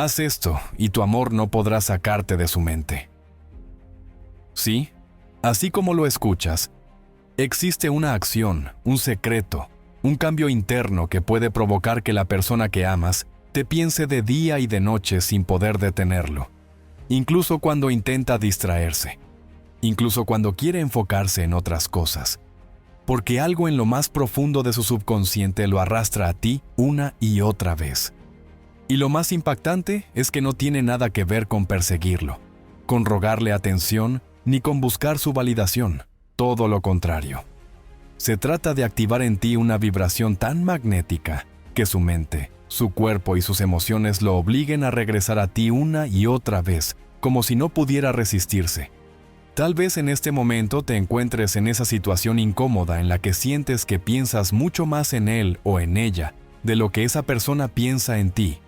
Haz esto y tu amor no podrá sacarte de su mente. Sí, así como lo escuchas, existe una acción, un secreto, un cambio interno que puede provocar que la persona que amas te piense de día y de noche sin poder detenerlo, incluso cuando intenta distraerse, incluso cuando quiere enfocarse en otras cosas, porque algo en lo más profundo de su subconsciente lo arrastra a ti una y otra vez. Y lo más impactante es que no tiene nada que ver con perseguirlo, con rogarle atención, ni con buscar su validación, todo lo contrario. Se trata de activar en ti una vibración tan magnética que su mente, su cuerpo y sus emociones lo obliguen a regresar a ti una y otra vez, como si no pudiera resistirse. Tal vez en este momento te encuentres en esa situación incómoda en la que sientes que piensas mucho más en él o en ella de lo que esa persona piensa en ti.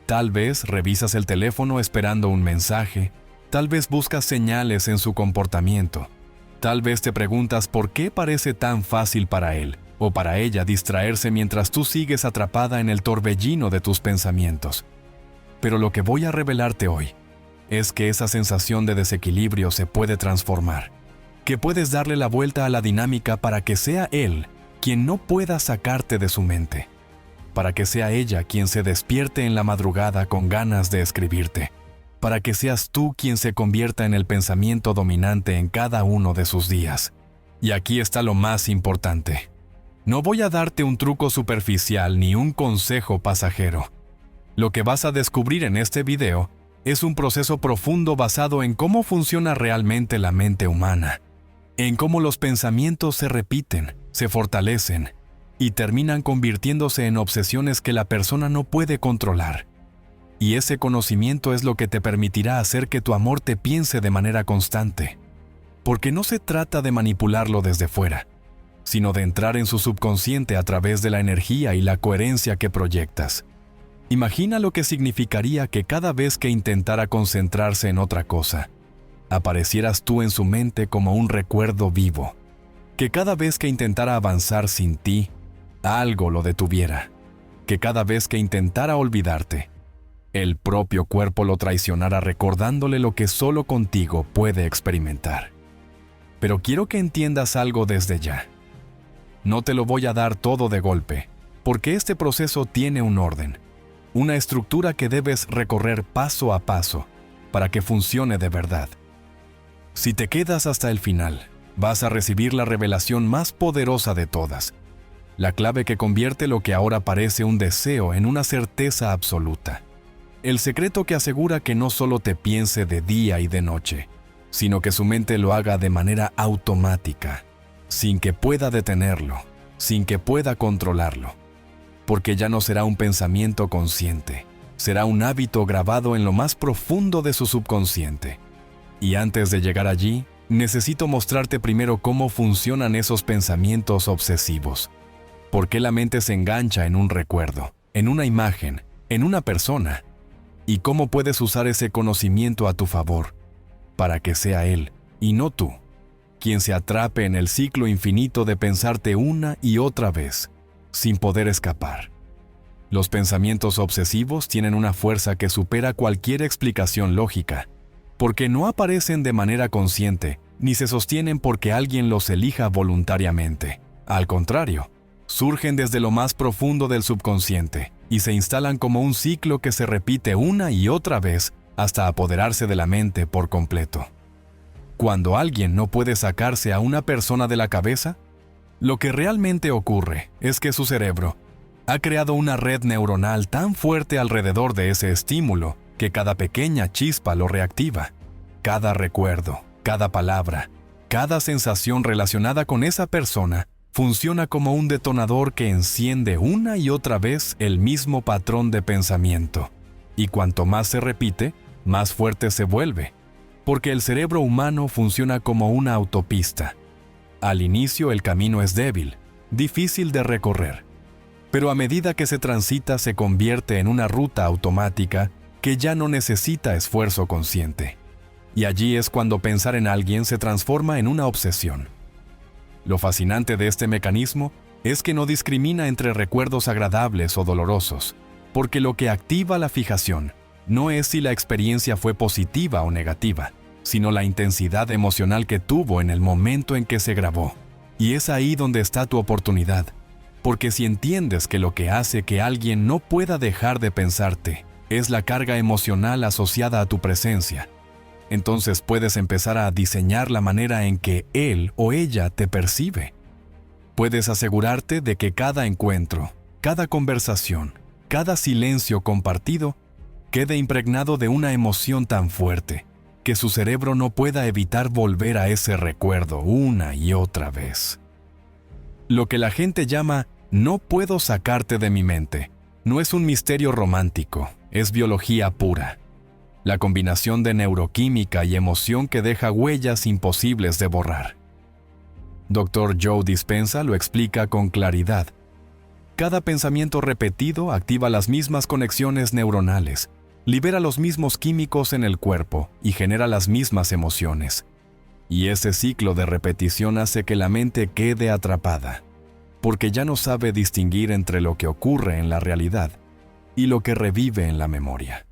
Tal vez revisas el teléfono esperando un mensaje, tal vez buscas señales en su comportamiento, tal vez te preguntas por qué parece tan fácil para él o para ella distraerse mientras tú sigues atrapada en el torbellino de tus pensamientos. Pero lo que voy a revelarte hoy es que esa sensación de desequilibrio se puede transformar, que puedes darle la vuelta a la dinámica para que sea él quien no pueda sacarte de su mente, para que sea ella quien se despierte en la madrugada con ganas de escribirte, para que seas tú quien se convierta en el pensamiento dominante en cada uno de sus días. Y aquí está lo más importante. No voy a darte un truco superficial ni un consejo pasajero. Lo que vas a descubrir en este video es un proceso profundo basado en cómo funciona realmente la mente humana, en cómo los pensamientos se repiten, se fortalecen y terminan convirtiéndose en obsesiones que la persona no puede controlar. Y ese conocimiento es lo que te permitirá hacer que tu amor te piense de manera constante. Porque no se trata de manipularlo desde fuera, sino de entrar en su subconsciente a través de la energía y la coherencia que proyectas. Imagina lo que significaría que cada vez que intentara concentrarse en otra cosa, aparecieras tú en su mente como un recuerdo vivo. Que cada vez que intentara avanzar sin ti, algo lo detuviera. Que cada vez que intentara olvidarte, el propio cuerpo lo traicionara recordándole lo que solo contigo puede experimentar. Pero quiero que entiendas algo desde ya. No te lo voy a dar todo de golpe, porque este proceso tiene un orden, una estructura que debes recorrer paso a paso para que funcione de verdad. Si te quedas hasta el final, vas a recibir la revelación más poderosa de todas, la clave que convierte lo que ahora parece un deseo en una certeza absoluta. El secreto que asegura que no solo te piense de día y de noche, sino que su mente lo haga de manera automática, sin que pueda detenerlo, sin que pueda controlarlo. Porque ya no será un pensamiento consciente, será un hábito grabado en lo más profundo de su subconsciente. Y antes de llegar allí, necesito mostrarte primero cómo funcionan esos pensamientos obsesivos. Por qué la mente se engancha en un recuerdo, en una imagen, en una persona, y cómo puedes usar ese conocimiento a tu favor, para que sea él, y no tú, quien se atrape en el ciclo infinito de pensarte una y otra vez, sin poder escapar. Los pensamientos obsesivos tienen una fuerza que supera cualquier explicación lógica, porque no aparecen de manera consciente, ni se sostienen porque alguien los elija voluntariamente. Al contrario, surgen desde lo más profundo del subconsciente y se instalan como un ciclo que se repite una y otra vez hasta apoderarse de la mente por completo. Cuando alguien no puede sacarse a una persona de la cabeza, lo que realmente ocurre es que su cerebro ha creado una red neuronal tan fuerte alrededor de ese estímulo que cada pequeña chispa lo reactiva. Cada recuerdo, cada palabra, cada sensación relacionada con esa persona funciona como un detonador que enciende una y otra vez el mismo patrón de pensamiento. Y cuanto más se repite, más fuerte se vuelve, porque el cerebro humano funciona como una autopista. Al inicio el camino es débil, difícil de recorrer, pero a medida que se transita se convierte en una ruta automática que ya no necesita esfuerzo consciente. Y allí es cuando pensar en alguien se transforma en una obsesión. Lo fascinante de este mecanismo es que no discrimina entre recuerdos agradables o dolorosos, porque lo que activa la fijación no es si la experiencia fue positiva o negativa, sino la intensidad emocional que tuvo en el momento en que se grabó. Y es ahí donde está tu oportunidad, porque si entiendes que lo que hace que alguien no pueda dejar de pensarte es la carga emocional asociada a tu presencia, entonces puedes empezar a diseñar la manera en que él o ella te percibe. Puedes asegurarte de que cada encuentro, cada conversación, cada silencio compartido quede impregnado de una emoción tan fuerte que su cerebro no pueda evitar volver a ese recuerdo una y otra vez. Lo que la gente llama "no puedo sacarte de mi mente" no es un misterio romántico, es biología pura. La combinación de neuroquímica y emoción que deja huellas imposibles de borrar. Dr. Joe Dispenza lo explica con claridad. Cada pensamiento repetido activa las mismas conexiones neuronales, libera los mismos químicos en el cuerpo y genera las mismas emociones. Y ese ciclo de repetición hace que la mente quede atrapada, porque ya no sabe distinguir entre lo que ocurre en la realidad y lo que revive en la memoria.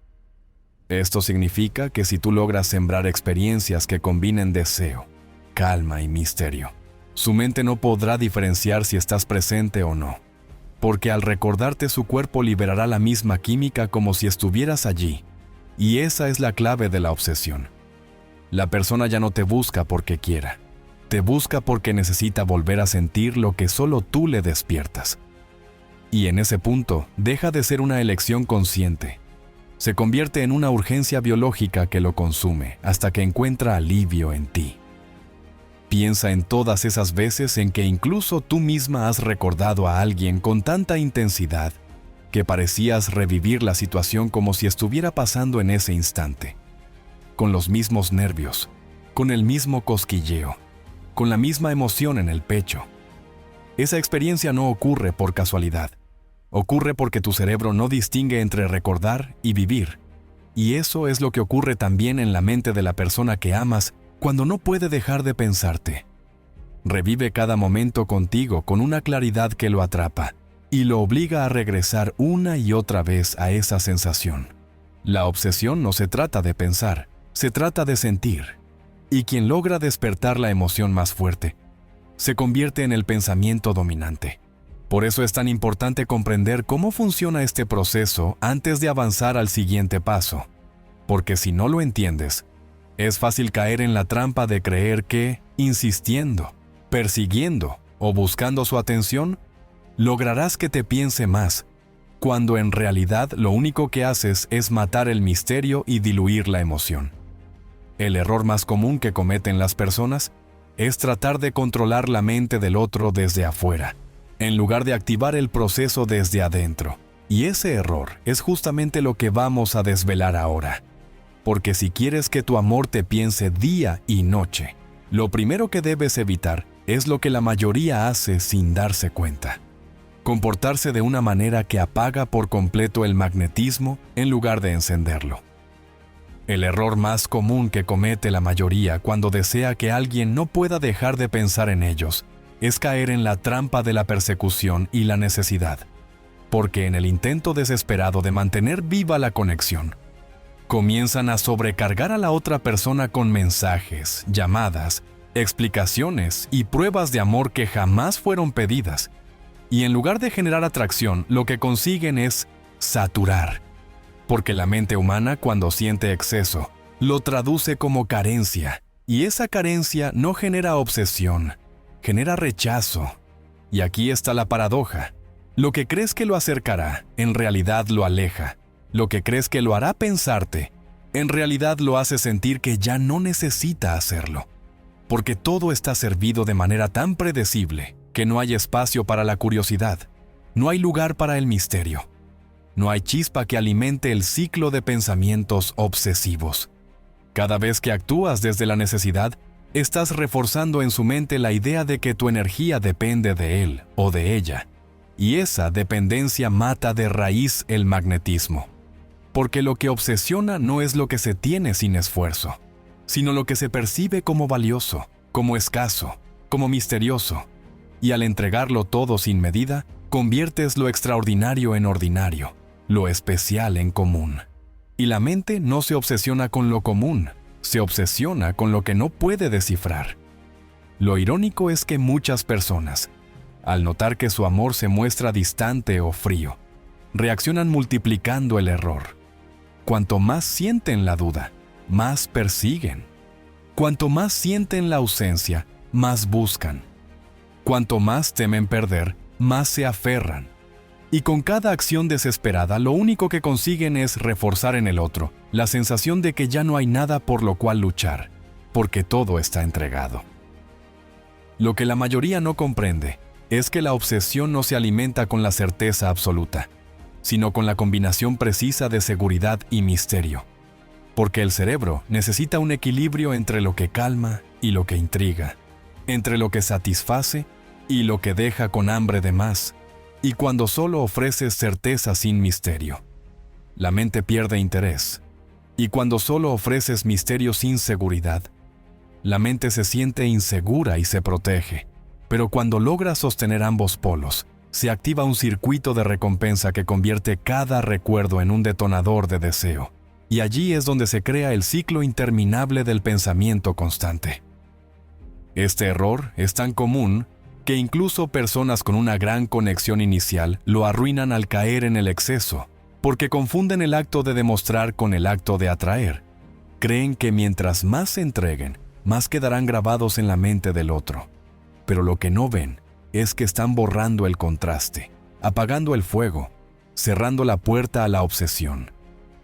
Esto significa que si tú logras sembrar experiencias que combinen deseo, calma y misterio, su mente no podrá diferenciar si estás presente o no, porque al recordarte su cuerpo liberará la misma química como si estuvieras allí, y esa es la clave de la obsesión. La persona ya no te busca porque quiera, te busca porque necesita volver a sentir lo que solo tú le despiertas. Y en ese punto deja de ser una elección consciente. Se convierte en una urgencia biológica que lo consume hasta que encuentra alivio en ti. Piensa en todas esas veces en que incluso tú misma has recordado a alguien con tanta intensidad que parecías revivir la situación como si estuviera pasando en ese instante, con los mismos nervios, con el mismo cosquilleo, con la misma emoción en el pecho. Esa experiencia no ocurre por casualidad. Ocurre porque tu cerebro no distingue entre recordar y vivir. Y eso es lo que ocurre también en la mente de la persona que amas cuando no puede dejar de pensarte. Revive cada momento contigo con una claridad que lo atrapa y lo obliga a regresar una y otra vez a esa sensación. La obsesión no se trata de pensar, se trata de sentir. Y quien logra despertar la emoción más fuerte, se convierte en el pensamiento dominante. Por eso es tan importante comprender cómo funciona este proceso antes de avanzar al siguiente paso, porque si no lo entiendes, es fácil caer en la trampa de creer que, insistiendo, persiguiendo o buscando su atención, lograrás que te piense más, cuando en realidad lo único que haces es matar el misterio y diluir la emoción. El error más común que cometen las personas es tratar de controlar la mente del otro desde afuera, en lugar de activar el proceso desde adentro. Y ese error es justamente lo que vamos a desvelar ahora. Porque si quieres que tu amor te piense día y noche, lo primero que debes evitar es lo que la mayoría hace sin darse cuenta: comportarse de una manera que apaga por completo el magnetismo en lugar de encenderlo. El error más común que comete la mayoría cuando desea que alguien no pueda dejar de pensar en ellos es caer en la trampa de la persecución y la necesidad, porque en el intento desesperado de mantener viva la conexión, comienzan a sobrecargar a la otra persona con mensajes, llamadas, explicaciones y pruebas de amor que jamás fueron pedidas, y en lugar de generar atracción, lo que consiguen es saturar, porque la mente humana, cuando siente exceso, lo traduce como carencia, y esa carencia no genera obsesión, genera rechazo. Y aquí está la paradoja: lo que crees que lo acercará, en realidad lo aleja. Lo que crees que lo hará pensarte, en realidad lo hace sentir que ya no necesita hacerlo. Porque todo está servido de manera tan predecible que no hay espacio para la curiosidad, no hay lugar para el misterio, no hay chispa que alimente el ciclo de pensamientos obsesivos. Cada vez que actúas desde la necesidad, estás reforzando en su mente la idea de que tu energía depende de él o de ella, y esa dependencia mata de raíz el magnetismo. Porque lo que obsesiona no es lo que se tiene sin esfuerzo, sino lo que se percibe como valioso, como escaso, como misterioso. Y al entregarlo todo sin medida, conviertes lo extraordinario en ordinario, lo especial en común. Y la mente no se obsesiona con lo común, se obsesiona con lo que no puede descifrar. Lo irónico es que muchas personas, al notar que su amor se muestra distante o frío, reaccionan multiplicando el error. Cuanto más sienten la duda, más persiguen. Cuanto más sienten la ausencia, más buscan. Cuanto más temen perder, más se aferran. Y con cada acción desesperada, lo único que consiguen es reforzar en el otro la sensación de que ya no hay nada por lo cual luchar, porque todo está entregado. Lo que la mayoría no comprende es que la obsesión no se alimenta con la certeza absoluta, sino con la combinación precisa de seguridad y misterio. Porque el cerebro necesita un equilibrio entre lo que calma y lo que intriga, entre lo que satisface y lo que deja con hambre de más, y cuando solo ofreces certeza sin misterio, la mente pierde interés, y cuando solo ofreces misterio sin seguridad, la mente se siente insegura y se protege. Pero cuando logras sostener ambos polos, se activa un circuito de recompensa que convierte cada recuerdo en un detonador de deseo. Y allí es donde se crea el ciclo interminable del pensamiento constante. Este error es tan común que incluso personas con una gran conexión inicial lo arruinan al caer en el exceso, porque confunden el acto de demostrar con el acto de atraer. Creen que mientras más se entreguen, más quedarán grabados en la mente del otro. Pero lo que no ven es que están borrando el contraste, apagando el fuego, cerrando la puerta a la obsesión.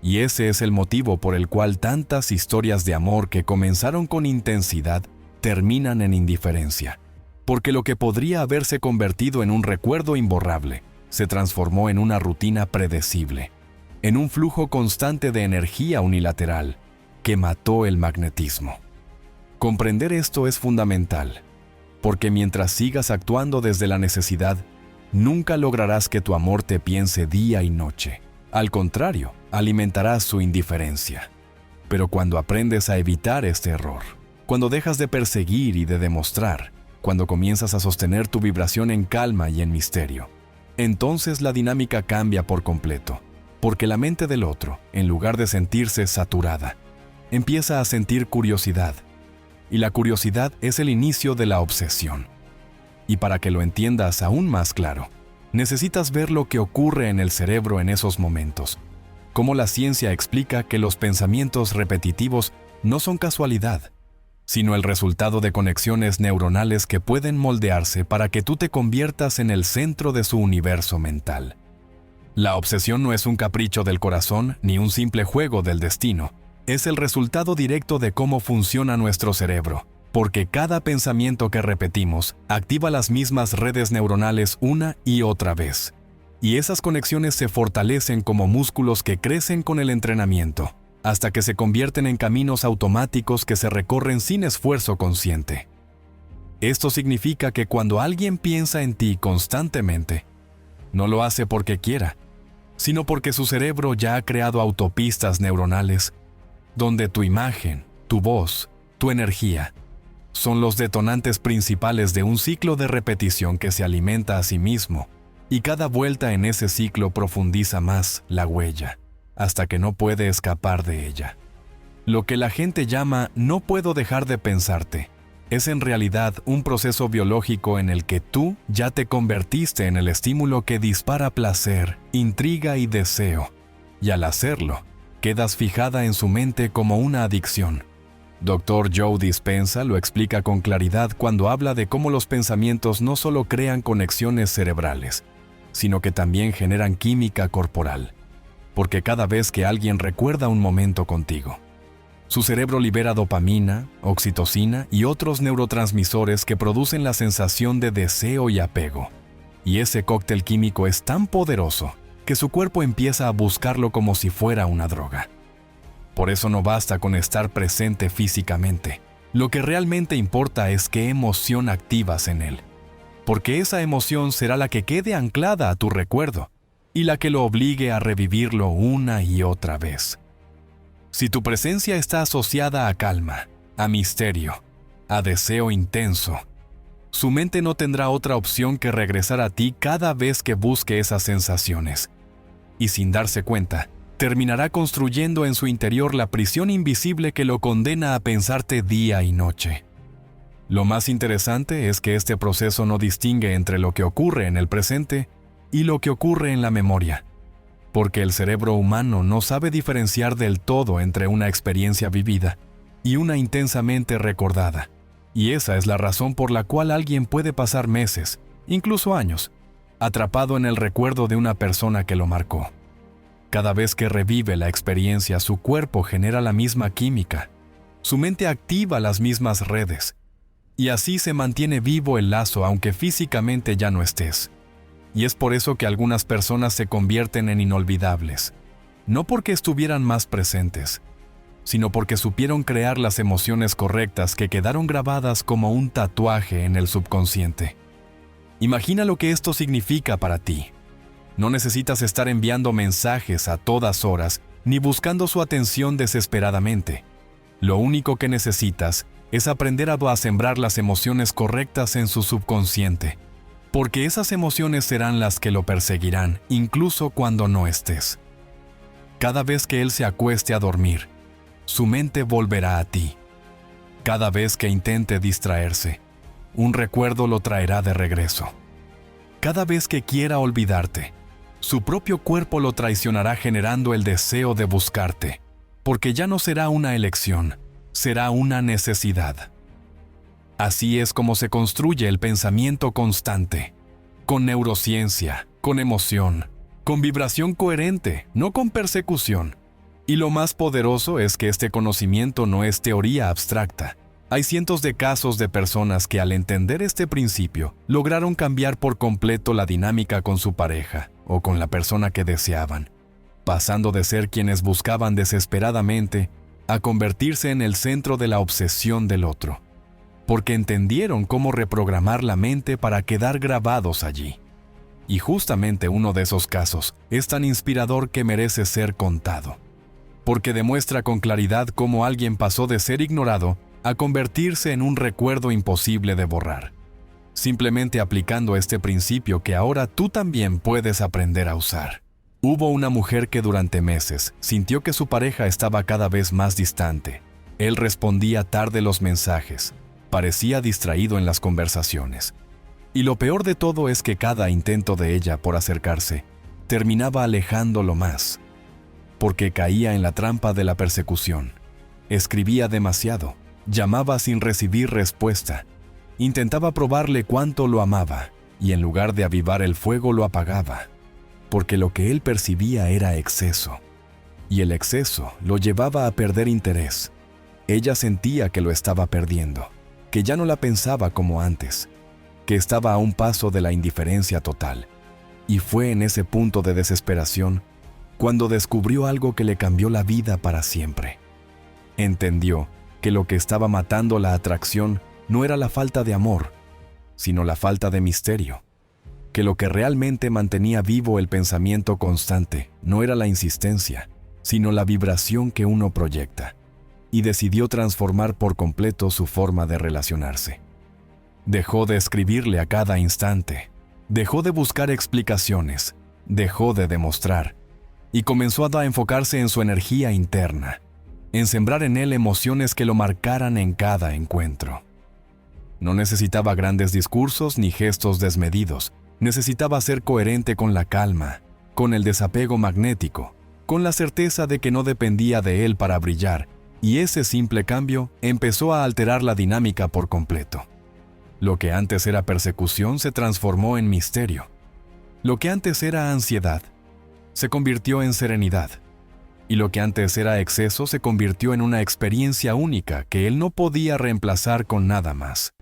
Y ese es el motivo por el cual tantas historias de amor que comenzaron con intensidad terminan en indiferencia. Porque lo que podría haberse convertido en un recuerdo imborrable se transformó en una rutina predecible, en un flujo constante de energía unilateral que mató el magnetismo. Comprender esto es fundamental, porque mientras sigas actuando desde la necesidad, nunca lograrás que tu amor te piense día y noche. Al contrario, alimentarás su indiferencia. Pero cuando aprendes a evitar este error, cuando dejas de perseguir y de demostrar, cuando comienzas a sostener tu vibración en calma y en misterio, entonces la dinámica cambia por completo, porque la mente del otro, en lugar de sentirse saturada, empieza a sentir curiosidad, y la curiosidad es el inicio de la obsesión. Y para que lo entiendas aún más claro, necesitas ver lo que ocurre en el cerebro en esos momentos, cómo la ciencia explica que los pensamientos repetitivos no son casualidad, sino el resultado de conexiones neuronales que pueden moldearse para que tú te conviertas en el centro de su universo mental. La obsesión no es un capricho del corazón ni un simple juego del destino. Es el resultado directo de cómo funciona nuestro cerebro, porque cada pensamiento que repetimos activa las mismas redes neuronales una y otra vez. Y esas conexiones se fortalecen como músculos que crecen con el entrenamiento, hasta que se convierten en caminos automáticos que se recorren sin esfuerzo consciente. Esto significa que cuando alguien piensa en ti constantemente, no lo hace porque quiera, sino porque su cerebro ya ha creado autopistas neuronales donde tu imagen, tu voz, tu energía, son los detonantes principales de un ciclo de repetición que se alimenta a sí mismo, y cada vuelta en ese ciclo profundiza más la huella, hasta que no puede escapar de ella. Lo que la gente llama "no puedo dejar de pensarte" es en realidad un proceso biológico en el que tú ya te convertiste en el estímulo que dispara placer, intriga y deseo, y al hacerlo, quedas fijada en su mente como una adicción. Dr. Joe Dispenza lo explica con claridad cuando habla de cómo los pensamientos no solo crean conexiones cerebrales, sino que también generan química corporal. Porque cada vez que alguien recuerda un momento contigo, su cerebro libera dopamina, oxitocina y otros neurotransmisores que producen la sensación de deseo y apego. Y ese cóctel químico es tan poderoso que su cuerpo empieza a buscarlo como si fuera una droga. Por eso no basta con estar presente físicamente. Lo que realmente importa es qué emoción activas en él, porque esa emoción será la que quede anclada a tu recuerdo y la que lo obligue a revivirlo una y otra vez. Si tu presencia está asociada a calma, a misterio, a deseo intenso, su mente no tendrá otra opción que regresar a ti cada vez que busque esas sensaciones. Y sin darse cuenta, terminará construyendo en su interior la prisión invisible que lo condena a pensarte día y noche. Lo más interesante es que este proceso no distingue entre lo que ocurre en el presente y lo que ocurre en la memoria, porque el cerebro humano no sabe diferenciar del todo entre una experiencia vivida y una intensamente recordada, y esa es la razón por la cual alguien puede pasar meses, incluso años, atrapado en el recuerdo de una persona que lo marcó. Cada vez que revive la experiencia, su cuerpo genera la misma química, su mente activa las mismas redes, y así se mantiene vivo el lazo aunque físicamente ya no estés. Y es por eso que algunas personas se convierten en inolvidables, no porque estuvieran más presentes, sino porque supieron crear las emociones correctas que quedaron grabadas como un tatuaje en el subconsciente. Imagina lo que esto significa para ti. No necesitas estar enviando mensajes a todas horas ni buscando su atención desesperadamente. Lo único que necesitas es aprender a sembrar las emociones correctas en su subconsciente, porque esas emociones serán las que lo perseguirán, incluso cuando no estés. Cada vez que él se acueste a dormir, su mente volverá a ti. Cada vez que intente distraerse, un recuerdo lo traerá de regreso. Cada vez que quiera olvidarte, su propio cuerpo lo traicionará generando el deseo de buscarte, porque ya no será una elección, será una necesidad. Así es como se construye el pensamiento constante, con neurociencia, con emoción, con vibración coherente, no con persecución. Y lo más poderoso es que este conocimiento no es teoría abstracta. Hay cientos de casos de personas que al entender este principio lograron cambiar por completo la dinámica con su pareja o con la persona que deseaban, pasando de ser quienes buscaban desesperadamente a convertirse en el centro de la obsesión del otro, porque entendieron cómo reprogramar la mente para quedar grabados allí. Y justamente uno de esos casos es tan inspirador que merece ser contado, porque demuestra con claridad cómo alguien pasó de ser ignorado a convertirse en un recuerdo imposible de borrar, simplemente aplicando este principio que ahora tú también puedes aprender a usar. Hubo una mujer que durante meses sintió que su pareja estaba cada vez más distante. Él respondía tarde los mensajes, parecía distraído en las conversaciones. Y lo peor de todo es que cada intento de ella por acercarse terminaba alejándolo más, porque caía en la trampa de la persecución. Escribía demasiado, llamaba sin recibir respuesta, intentaba probarle cuánto lo amaba, y en lugar de avivar el fuego lo apagaba, porque lo que él percibía era exceso, y el exceso lo llevaba a perder interés. Ella sentía que lo estaba perdiendo, que ya no la pensaba como antes, que estaba a un paso de la indiferencia total, y fue en ese punto de desesperación cuando descubrió algo que le cambió la vida para siempre. Entendió que lo que estaba matando la atracción no era la falta de amor, sino la falta de misterio, que lo que realmente mantenía vivo el pensamiento constante no era la insistencia, sino la vibración que uno proyecta, y decidió transformar por completo su forma de relacionarse. Dejó de escribirle a cada instante, dejó de buscar explicaciones, dejó de demostrar, y comenzó a enfocarse en su energía interna, en sembrar en él emociones que lo marcaran en cada encuentro. No necesitaba grandes discursos ni gestos desmedidos, necesitaba ser coherente con la calma, con el desapego magnético, con la certeza de que no dependía de él para brillar, y ese simple cambio empezó a alterar la dinámica por completo. Lo que antes era persecución se transformó en misterio. Lo que antes era ansiedad se convirtió en serenidad. Y lo que antes era exceso se convirtió en una experiencia única que él no podía reemplazar con nada más.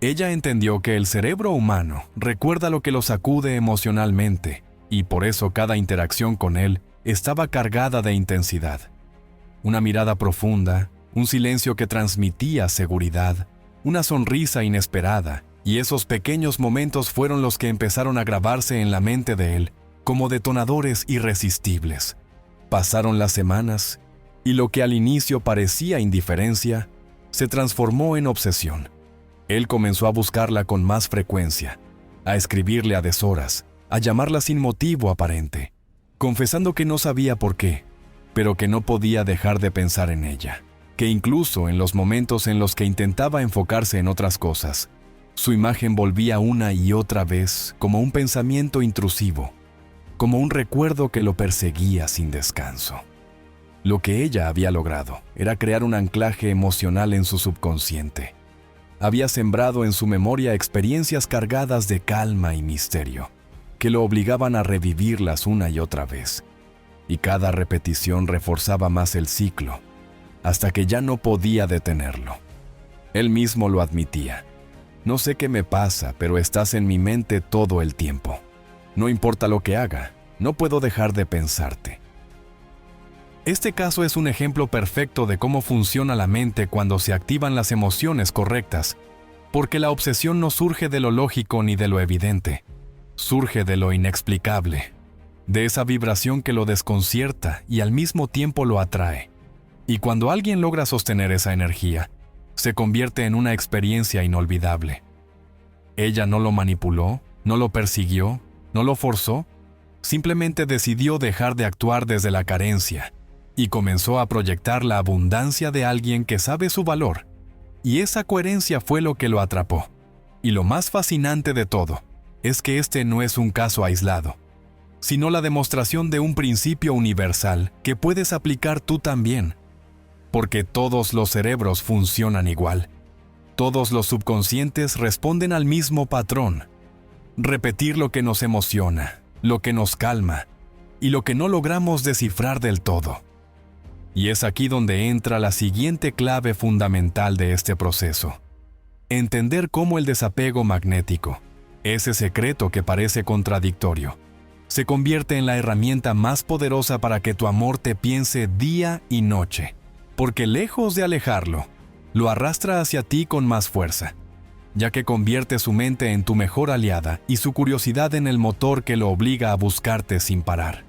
Ella entendió que el cerebro humano recuerda lo que lo sacude emocionalmente, y por eso cada interacción con él estaba cargada de intensidad. Una mirada profunda, un silencio que transmitía seguridad, una sonrisa inesperada, y esos pequeños momentos fueron los que empezaron a grabarse en la mente de él como detonadores irresistibles. Pasaron las semanas, y lo que al inicio parecía indiferencia, se transformó en obsesión. Él comenzó a buscarla con más frecuencia, a escribirle a deshoras, a llamarla sin motivo aparente, confesando que no sabía por qué, pero que no podía dejar de pensar en ella, que incluso en los momentos en los que intentaba enfocarse en otras cosas, su imagen volvía una y otra vez como un pensamiento intrusivo, como un recuerdo que lo perseguía sin descanso. Lo que ella había logrado era crear un anclaje emocional en su subconsciente. Había sembrado en su memoria experiencias cargadas de calma y misterio, que lo obligaban a revivirlas una y otra vez. Y cada repetición reforzaba más el ciclo, hasta que ya no podía detenerlo. Él mismo lo admitía. No sé qué me pasa, pero estás en mi mente todo el tiempo. No importa lo que haga, no puedo dejar de pensarte. Este caso es un ejemplo perfecto de cómo funciona la mente cuando se activan las emociones correctas, porque la obsesión no surge de lo lógico ni de lo evidente, surge de lo inexplicable, de esa vibración que lo desconcierta y al mismo tiempo lo atrae. Y cuando alguien logra sostener esa energía, se convierte en una experiencia inolvidable. Ella no lo manipuló, no lo persiguió, no lo forzó, simplemente decidió dejar de actuar desde la carencia y comenzó a proyectar la abundancia de alguien que sabe su valor. Y esa coherencia fue lo que lo atrapó. Y lo más fascinante de todo es que este no es un caso aislado, sino la demostración de un principio universal que puedes aplicar tú también. Porque todos los cerebros funcionan igual. Todos los subconscientes responden al mismo patrón. Repetir lo que nos emociona, lo que nos calma y lo que no logramos descifrar del todo. Y es aquí donde entra la siguiente clave fundamental de este proceso. Entender cómo el desapego magnético, ese secreto que parece contradictorio, se convierte en la herramienta más poderosa para que tu amor te piense día y noche. Porque lejos de alejarlo, lo arrastra hacia ti con más fuerza, ya que convierte su mente en tu mejor aliada y su curiosidad en el motor que lo obliga a buscarte sin parar.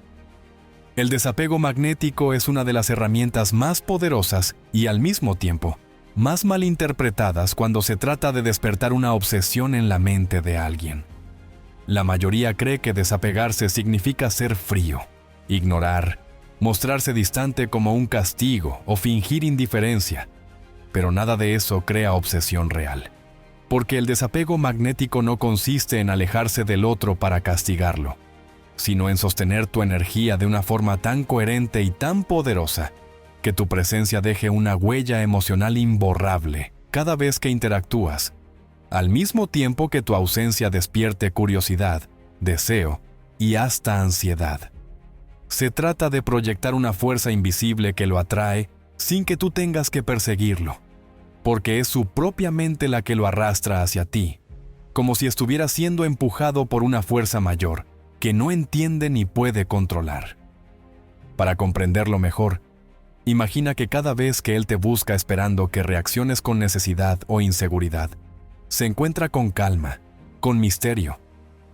El desapego magnético es una de las herramientas más poderosas y al mismo tiempo más malinterpretadas cuando se trata de despertar una obsesión en la mente de alguien. La mayoría cree que desapegarse significa ser frío, ignorar, mostrarse distante como un castigo o fingir indiferencia, pero nada de eso crea obsesión real. Porque el desapego magnético no consiste en alejarse del otro para castigarlo, sino en sostener tu energía de una forma tan coherente y tan poderosa que tu presencia deje una huella emocional imborrable cada vez que interactúas, al mismo tiempo que tu ausencia despierte curiosidad, deseo y hasta ansiedad. Se trata de proyectar una fuerza invisible que lo atrae sin que tú tengas que perseguirlo, porque es su propia mente la que lo arrastra hacia ti, como si estuviera siendo empujado por una fuerza mayor que no entiende ni puede controlar. Para comprenderlo mejor, imagina que cada vez que él te busca esperando que reacciones con necesidad o inseguridad, se encuentra con calma, con misterio,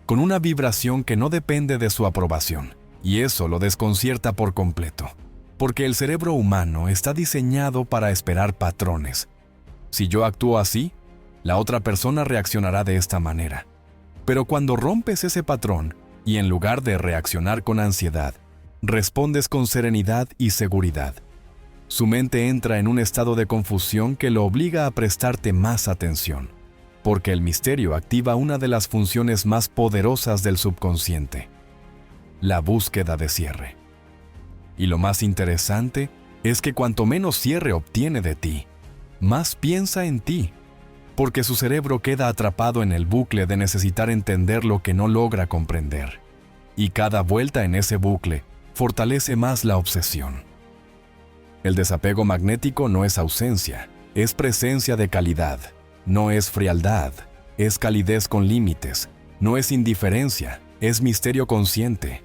con una vibración que no depende de su aprobación. Y eso lo desconcierta por completo, porque el cerebro humano está diseñado para esperar patrones. Si yo actúo así, la otra persona reaccionará de esta manera. Pero cuando rompes ese patrón, y en lugar de reaccionar con ansiedad, respondes con serenidad y seguridad, su mente entra en un estado de confusión que lo obliga a prestarte más atención, porque el misterio activa una de las funciones más poderosas del subconsciente: la búsqueda de cierre. Y lo más interesante es que cuanto menos cierre obtiene de ti, más piensa en ti, porque su cerebro queda atrapado en el bucle de necesitar entender lo que no logra comprender. Y cada vuelta en ese bucle fortalece más la obsesión. El desapego magnético no es ausencia, es presencia de calidad. No es frialdad, es calidez con límites. No es indiferencia, es misterio consciente.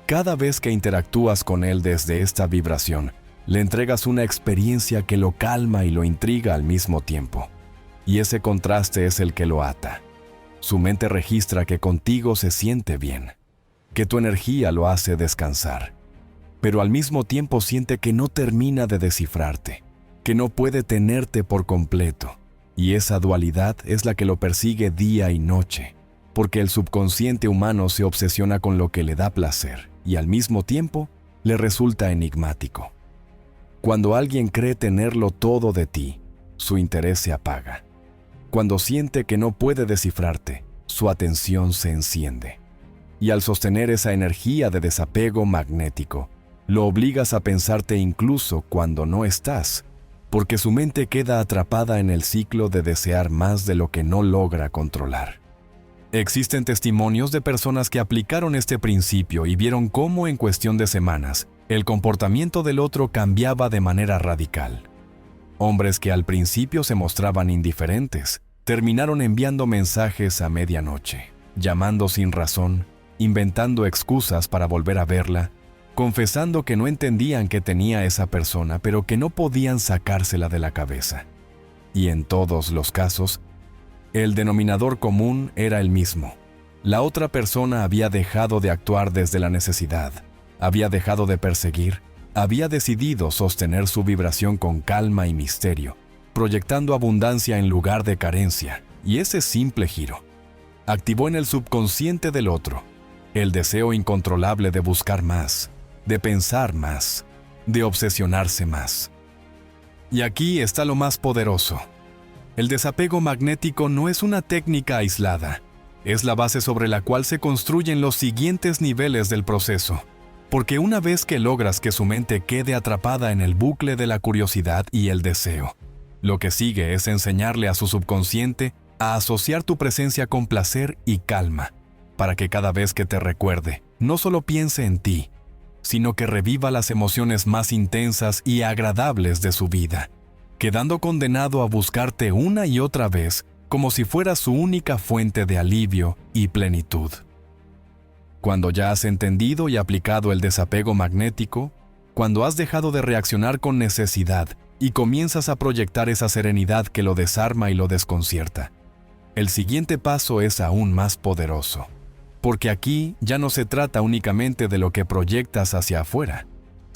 Cada vez que interactúas con él desde esta vibración, le entregas una experiencia que lo calma y lo intriga al mismo tiempo. Y ese contraste es el que lo ata. Su mente registra que contigo se siente bien, que tu energía lo hace descansar, pero al mismo tiempo siente que no termina de descifrarte, que no puede tenerte por completo. Y esa dualidad es la que lo persigue día y noche, porque el subconsciente humano se obsesiona con lo que le da placer y al mismo tiempo le resulta enigmático. Cuando alguien cree tenerlo todo de ti, su interés se apaga. Cuando siente que no puede descifrarte, su atención se enciende. Y al sostener esa energía de desapego magnético, lo obligas a pensarte incluso cuando no estás, porque su mente queda atrapada en el ciclo de desear más de lo que no logra controlar. Existen testimonios de personas que aplicaron este principio y vieron cómo en cuestión de semanas, el comportamiento del otro cambiaba de manera radical. Hombres que al principio se mostraban indiferentes, terminaron enviando mensajes a medianoche, llamando sin razón, inventando excusas para volver a verla, confesando que no entendían qué tenía esa persona, pero que no podían sacársela de la cabeza. Y en todos los casos, el denominador común era el mismo. La otra persona había dejado de actuar desde la necesidad, había dejado de perseguir, había decidido sostener su vibración con calma y misterio, proyectando abundancia en lugar de carencia, y ese simple giro activó en el subconsciente del otro el deseo incontrolable de buscar más, de pensar más, de obsesionarse más. Y aquí está lo más poderoso. El desapego magnético no es una técnica aislada, es la base sobre la cual se construyen los siguientes niveles del proceso. Porque una vez que logras que su mente quede atrapada en el bucle de la curiosidad y el deseo, lo que sigue es enseñarle a su subconsciente a asociar tu presencia con placer y calma, para que cada vez que te recuerde, no solo piense en ti, sino que reviva las emociones más intensas y agradables de su vida, quedando condenado a buscarte una y otra vez como si fuera su única fuente de alivio y plenitud. Cuando ya has entendido y aplicado el desapego magnético, cuando has dejado de reaccionar con necesidad y comienzas a proyectar esa serenidad que lo desarma y lo desconcierta, el siguiente paso es aún más poderoso, porque aquí ya no se trata únicamente de lo que proyectas hacia afuera,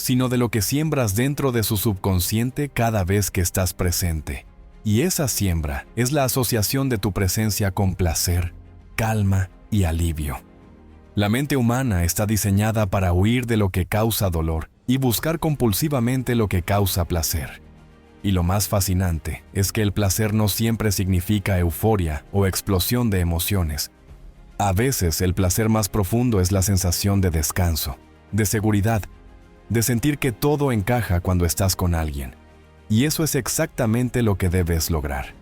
sino de lo que siembras dentro de su subconsciente cada vez que estás presente. Y esa siembra es la asociación de tu presencia con placer, calma y alivio. La mente humana está diseñada para huir de lo que causa dolor y buscar compulsivamente lo que causa placer. Y lo más fascinante es que el placer no siempre significa euforia o explosión de emociones. A veces el placer más profundo es la sensación de descanso, de seguridad, de sentir que todo encaja cuando estás con alguien. Y eso es exactamente lo que debes lograr.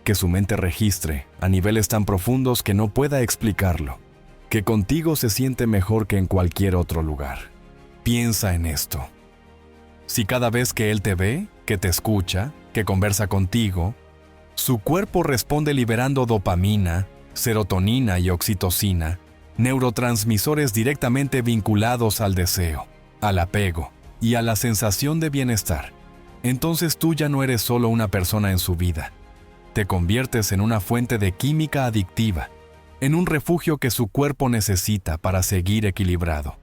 Que su mente registre, a niveles tan profundos que no pueda explicarlo, que contigo se siente mejor que en cualquier otro lugar. Piensa en esto. Si cada vez que él te ve, que te escucha, que conversa contigo, su cuerpo responde liberando dopamina, serotonina y oxitocina, neurotransmisores directamente vinculados al deseo, al apego y a la sensación de bienestar, entonces tú ya no eres solo una persona en su vida. Te conviertes en una fuente de química adictiva, en un refugio que su cuerpo necesita para seguir equilibrado.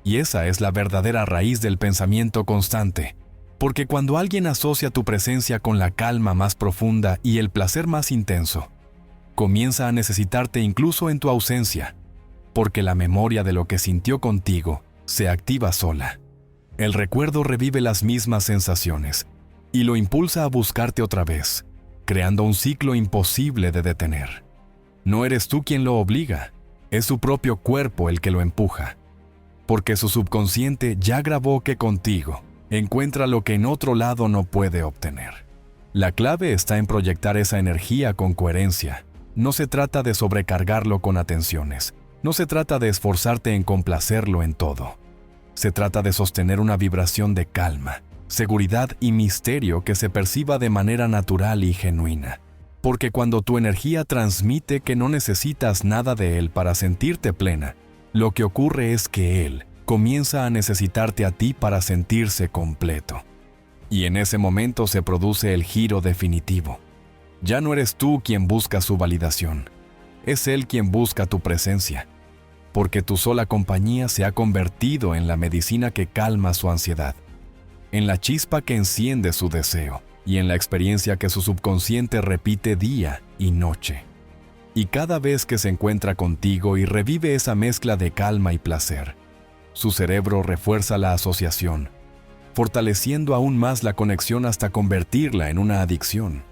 Y esa es la verdadera raíz del pensamiento constante, porque cuando alguien asocia tu presencia con la calma más profunda y el placer más intenso, comienza a necesitarte incluso en tu ausencia, porque la memoria de lo que sintió contigo se activa sola. El recuerdo revive las mismas sensaciones y lo impulsa a buscarte otra vez, creando un ciclo imposible de detener. No eres tú quien lo obliga, es su propio cuerpo el que lo empuja, porque su subconsciente ya grabó que contigo encuentra lo que en otro lado no puede obtener. La clave está en proyectar esa energía con coherencia. No se trata de sobrecargarlo con atenciones, no se trata de esforzarte en complacerlo en todo. Se trata de sostener una vibración de calma, seguridad y misterio que se perciba de manera natural y genuina. Porque cuando tu energía transmite que no necesitas nada de él para sentirte plena, lo que ocurre es que él comienza a necesitarte a ti para sentirse completo. Y en ese momento se produce el giro definitivo. Ya no eres tú quien busca su validación, es él quien busca tu presencia, porque tu sola compañía se ha convertido en la medicina que calma su ansiedad, en la chispa que enciende su deseo y en la experiencia que su subconsciente repite día y noche. Y cada vez que se encuentra contigo y revive esa mezcla de calma y placer, su cerebro refuerza la asociación, fortaleciendo aún más la conexión hasta convertirla en una adicción.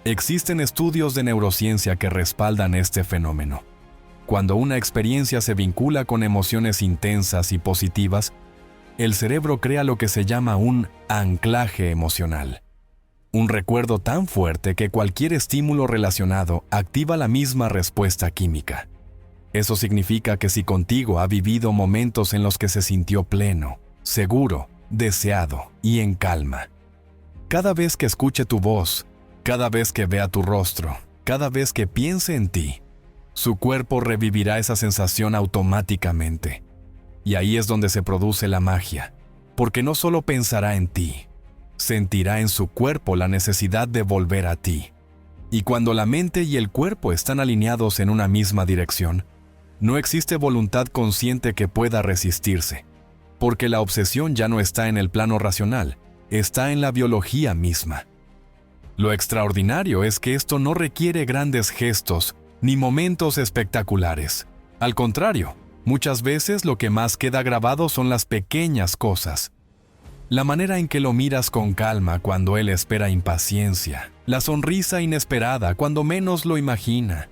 Existen estudios de neurociencia que respaldan este fenómeno. Cuando una experiencia se vincula con emociones intensas y positivas, el cerebro crea lo que se llama un anclaje emocional. Un recuerdo tan fuerte que cualquier estímulo relacionado activa la misma respuesta química. Eso significa que si contigo ha vivido momentos en los que se sintió pleno, seguro, deseado y en calma, cada vez que escuche tu voz, cada vez que vea tu rostro, cada vez que piense en ti, su cuerpo revivirá esa sensación automáticamente. Y ahí es donde se produce la magia, porque no solo pensará en ti, sentirá en su cuerpo la necesidad de volver a ti. Y cuando la mente y el cuerpo están alineados en una misma dirección, no existe voluntad consciente que pueda resistirse, porque la obsesión ya no está en el plano racional, está en la biología misma. Lo extraordinario es que esto no requiere grandes gestos ni momentos espectaculares. Al contrario, muchas veces lo que más queda grabado son las pequeñas cosas. La manera en que lo miras con calma cuando él espera impaciencia, la sonrisa inesperada cuando menos lo imagina,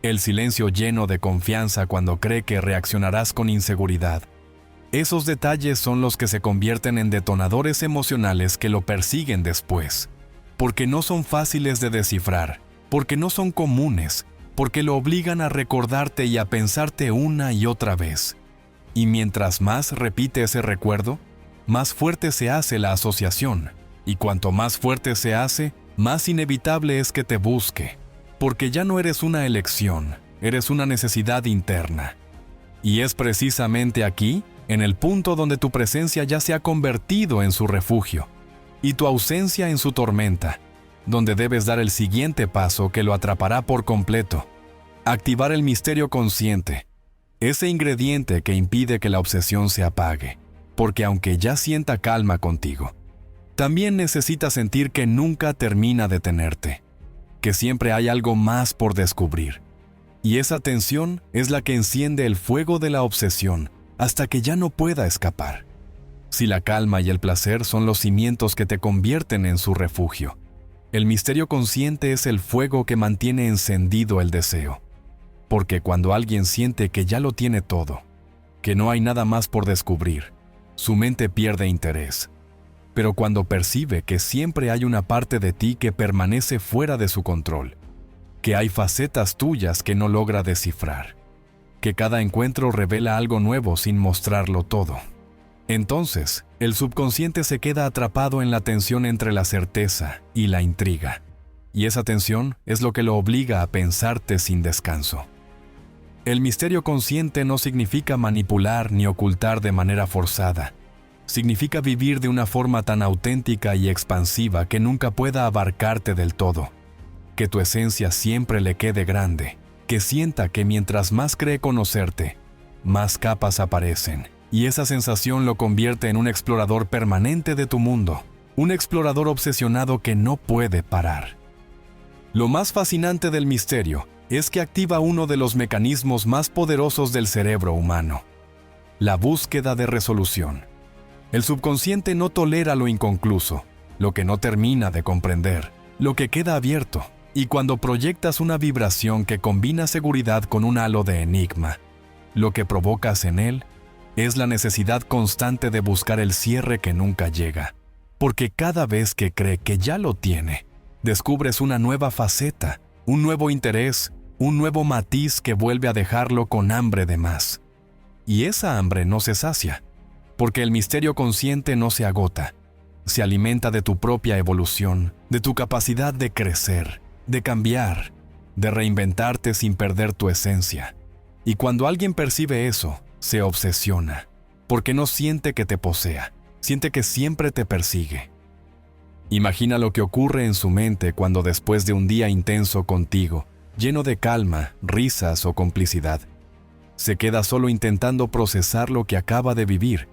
el silencio lleno de confianza cuando cree que reaccionarás con inseguridad. Esos detalles son los que se convierten en detonadores emocionales que lo persiguen después, porque no son fáciles de descifrar, porque no son comunes, porque lo obligan a recordarte y a pensarte una y otra vez. Y mientras más repite ese recuerdo, más fuerte se hace la asociación, y cuanto más fuerte se hace, más inevitable es que te busque, porque ya no eres una elección, eres una necesidad interna. Y es precisamente aquí, en el punto donde tu presencia ya se ha convertido en su refugio, y tu ausencia en su tormenta, donde debes dar el siguiente paso que lo atrapará por completo. Activar el misterio consciente, ese ingrediente que impide que la obsesión se apague, porque aunque ya sienta calma contigo, también necesita sentir que nunca termina de tenerte, que siempre hay algo más por descubrir. Y esa tensión es la que enciende el fuego de la obsesión hasta que ya no pueda escapar. Si la calma y el placer son los cimientos que te convierten en su refugio, el misterio consciente es el fuego que mantiene encendido el deseo. Porque cuando alguien siente que ya lo tiene todo, que no hay nada más por descubrir, su mente pierde interés. Pero cuando percibe que siempre hay una parte de ti que permanece fuera de su control, que hay facetas tuyas que no logra descifrar, que cada encuentro revela algo nuevo sin mostrarlo todo, entonces el subconsciente se queda atrapado en la tensión entre la certeza y la intriga. Y esa tensión es lo que lo obliga a pensarte sin descanso. El misterio consciente no significa manipular ni ocultar de manera forzada. Significa vivir de una forma tan auténtica y expansiva que nunca pueda abarcarte del todo. Que tu esencia siempre le quede grande. Que sienta que mientras más cree conocerte, más capas aparecen. Y esa sensación lo convierte en un explorador permanente de tu mundo. Un explorador obsesionado que no puede parar. Lo más fascinante del misterio es que activa uno de los mecanismos más poderosos del cerebro humano: la búsqueda de resolución. El subconsciente no tolera lo inconcluso, lo que no termina de comprender, lo que queda abierto. Y cuando proyectas una vibración que combina seguridad con un halo de enigma, lo que provocas en él es la necesidad constante de buscar el cierre que nunca llega. Porque cada vez que cree que ya lo tiene, descubres una nueva faceta, un nuevo interés, un nuevo matiz que vuelve a dejarlo con hambre de más. Y esa hambre no se sacia, porque el misterio consciente no se agota. Se alimenta de tu propia evolución, de tu capacidad de crecer, de cambiar, de reinventarte sin perder tu esencia. Y cuando alguien percibe eso, se obsesiona, porque no siente que te posea, siente que siempre te persigue. Imagina lo que ocurre en su mente cuando después de un día intenso contigo, lleno de calma, risas o complicidad, se queda solo intentando procesar lo que acaba de vivir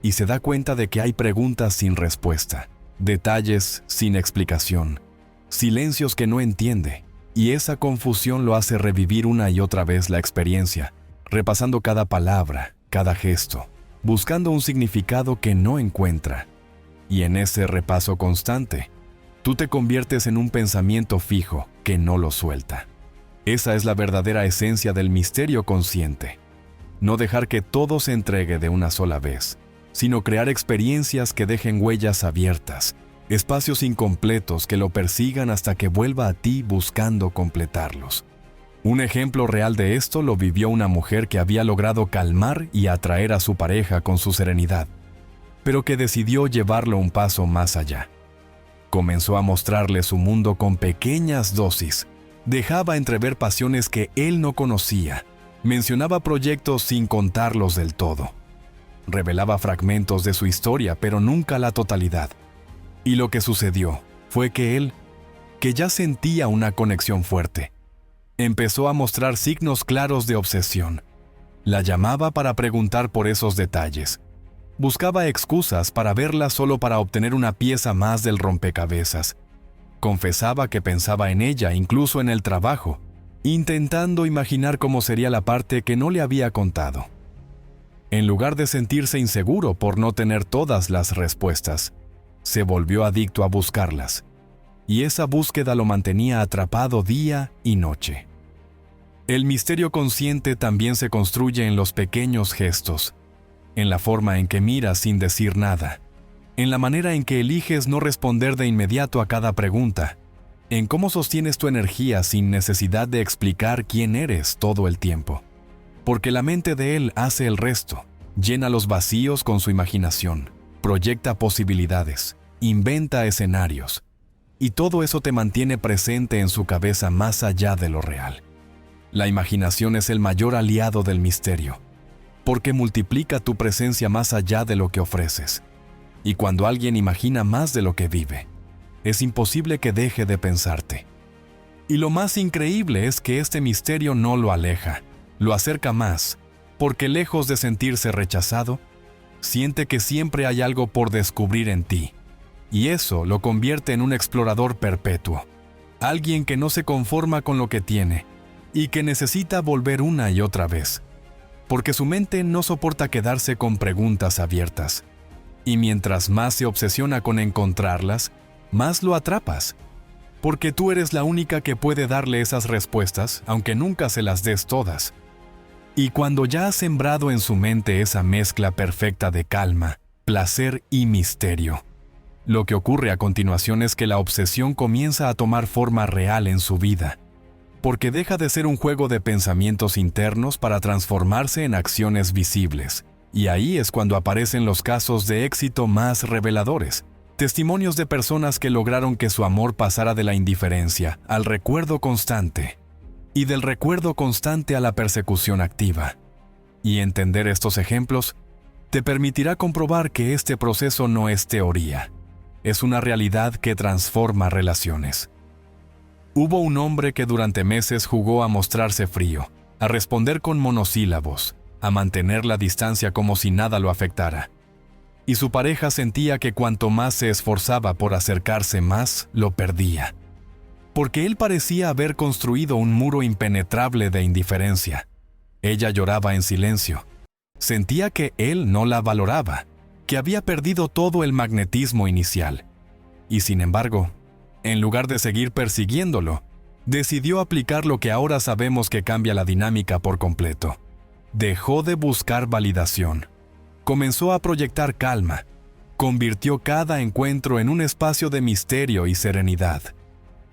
y se da cuenta de que hay preguntas sin respuesta, detalles sin explicación, silencios que no entiende, y esa confusión lo hace revivir una y otra vez la experiencia, repasando cada palabra, cada gesto, buscando un significado que no encuentra. Y en ese repaso constante, tú te conviertes en un pensamiento fijo que no lo suelta. Esa es la verdadera esencia del misterio consciente. No dejar que todo se entregue de una sola vez, sino crear experiencias que dejen huellas abiertas, espacios incompletos que lo persigan hasta que vuelva a ti buscando completarlos. Un ejemplo real de esto lo vivió una mujer que había logrado calmar y atraer a su pareja con su serenidad, pero que decidió llevarlo un paso más allá. Comenzó a mostrarle su mundo con pequeñas dosis, dejaba entrever pasiones que él no conocía, mencionaba proyectos sin contarlos del todo, revelaba fragmentos de su historia pero nunca la totalidad. Y lo que sucedió fue que él, que ya sentía una conexión fuerte, empezó a mostrar signos claros de obsesión. La llamaba para preguntar por esos detalles. Buscaba excusas para verla solo para obtener una pieza más del rompecabezas. Confesaba que pensaba en ella incluso en el trabajo, intentando imaginar cómo sería la parte que no le había contado. En lugar de sentirse inseguro por no tener todas las respuestas, se volvió adicto a buscarlas. Y esa búsqueda lo mantenía atrapado día y noche. El misterio consciente también se construye en los pequeños gestos, en la forma en que miras sin decir nada, en la manera en que eliges no responder de inmediato a cada pregunta, en cómo sostienes tu energía sin necesidad de explicar quién eres todo el tiempo. Porque la mente de él hace el resto, llena los vacíos con su imaginación, proyecta posibilidades, inventa escenarios, y todo eso te mantiene presente en su cabeza más allá de lo real. La imaginación es el mayor aliado del misterio, porque multiplica tu presencia más allá de lo que ofreces. Y cuando alguien imagina más de lo que vive, es imposible que deje de pensarte. Y lo más increíble es que este misterio no lo aleja, lo acerca más, porque lejos de sentirse rechazado, siente que siempre hay algo por descubrir en ti. Y eso lo convierte en un explorador perpetuo, alguien que no se conforma con lo que tiene y que necesita volver una y otra vez, porque su mente no soporta quedarse con preguntas abiertas. Y mientras más se obsesiona con encontrarlas, más lo atrapas, porque tú eres la única que puede darle esas respuestas, aunque nunca se las des todas. Y cuando ya has sembrado en su mente esa mezcla perfecta de calma, placer y misterio, lo que ocurre a continuación es que la obsesión comienza a tomar forma real en su vida, porque deja de ser un juego de pensamientos internos para transformarse en acciones visibles. Y ahí es cuando aparecen los casos de éxito más reveladores, testimonios de personas que lograron que su amor pasara de la indiferencia al recuerdo constante, y del recuerdo constante a la persecución activa. Y entender estos ejemplos te permitirá comprobar que este proceso no es teoría. Es una realidad que transforma relaciones. Hubo un hombre que durante meses jugó a mostrarse frío, a responder con monosílabos, a mantener la distancia como si nada lo afectara. Y su pareja sentía que cuanto más se esforzaba por acercarse más, lo perdía. Porque él parecía haber construido un muro impenetrable de indiferencia. Ella lloraba en silencio. Sentía que él no la valoraba, que había perdido todo el magnetismo inicial. Y sin embargo, en lugar de seguir persiguiéndolo, decidió aplicar lo que ahora sabemos que cambia la dinámica por completo. Dejó de buscar validación. Comenzó a proyectar calma. Convirtió cada encuentro en un espacio de misterio y serenidad.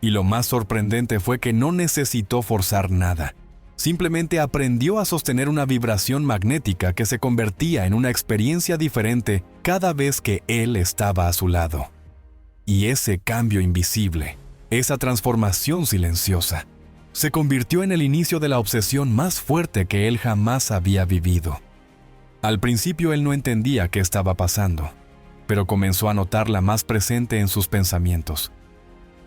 Y lo más sorprendente fue que no necesitó forzar nada. Simplemente aprendió a sostener una vibración magnética que se convertía en una experiencia diferente cada vez que él estaba a su lado. Y ese cambio invisible, esa transformación silenciosa, se convirtió en el inicio de la obsesión más fuerte que él jamás había vivido. Al principio él no entendía qué estaba pasando, pero comenzó a notarla más presente en sus pensamientos.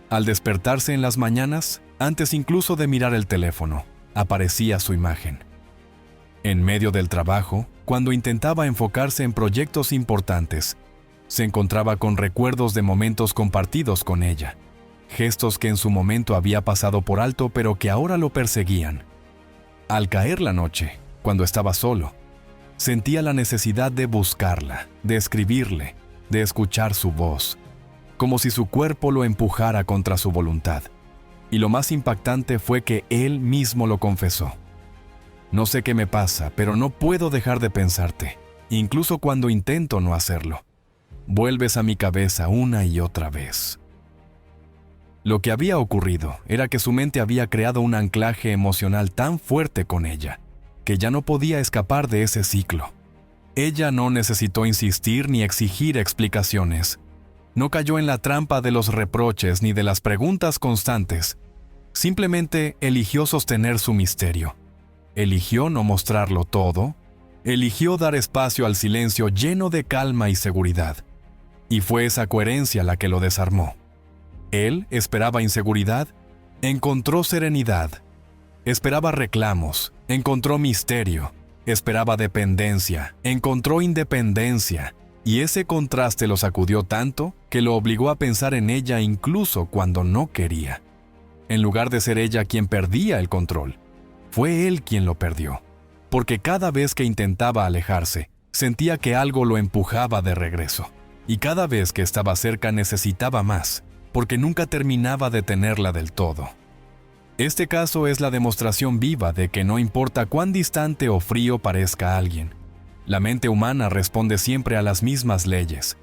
Al despertarse en las mañanas, antes incluso de mirar el teléfono, aparecía su imagen. En medio del trabajo, cuando intentaba enfocarse en proyectos importantes, se encontraba con recuerdos de momentos compartidos con ella, gestos que en su momento había pasado por alto pero que ahora lo perseguían. Al caer la noche, cuando estaba solo, Sentía la necesidad de buscarla, de escribirle, de escuchar su voz, como si su cuerpo lo empujara contra su voluntad. Y lo más impactante fue que él mismo lo confesó. No sé qué me pasa, pero no puedo dejar de pensarte, incluso cuando intento no hacerlo. Vuelves a mi cabeza una y otra vez. Lo que había ocurrido era que su mente había creado un anclaje emocional tan fuerte con ella, que ya no podía escapar de ese ciclo. Ella no necesitó insistir ni exigir explicaciones. No cayó en la trampa de los reproches ni de las preguntas constantes. Simplemente eligió sostener su misterio. Eligió no mostrarlo todo. Eligió dar espacio al silencio lleno de calma y seguridad. Y fue esa coherencia la que lo desarmó. Él esperaba inseguridad, encontró serenidad. Esperaba reclamos, encontró misterio. Esperaba dependencia, encontró independencia. Y ese contraste lo sacudió tanto que lo obligó a pensar en ella incluso cuando no quería. En lugar de ser ella quien perdía el control, fue él quien lo perdió. Porque cada vez que intentaba alejarse, sentía que algo lo empujaba de regreso. Y cada vez que estaba cerca necesitaba más, porque nunca terminaba de tenerla del todo. Este caso es la demostración viva de que no importa cuán distante o frío parezca alguien, la mente humana responde siempre a las mismas leyes.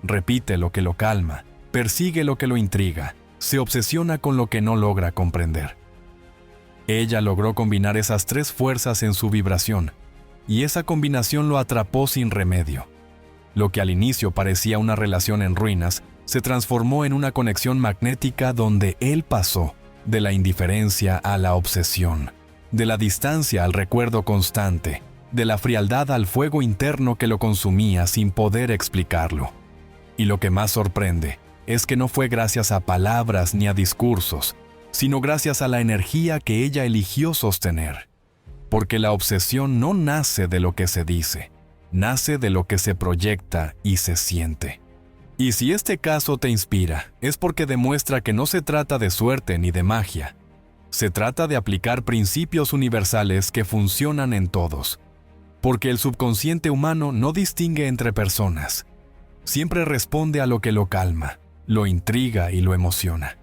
Repite lo que lo calma, persigue lo que lo intriga, se obsesiona con lo que no logra comprender. Ella logró combinar esas tres fuerzas en su vibración, y esa combinación lo atrapó sin remedio. Lo que al inicio parecía una relación en ruinas, se transformó en una conexión magnética donde él pasó de la indiferencia a la obsesión, de la distancia al recuerdo constante, de la frialdad al fuego interno que lo consumía sin poder explicarlo. Y lo que más sorprende es que no fue gracias a palabras ni a discursos, sino gracias a la energía que ella eligió sostener. Porque la obsesión no nace de lo que se dice, nace de lo que se proyecta y se siente. Y si este caso te inspira, es porque demuestra que no se trata de suerte ni de magia. Se trata de aplicar principios universales que funcionan en todos. Porque el subconsciente humano no distingue entre personas. Siempre responde a lo que lo calma, lo intriga y lo emociona.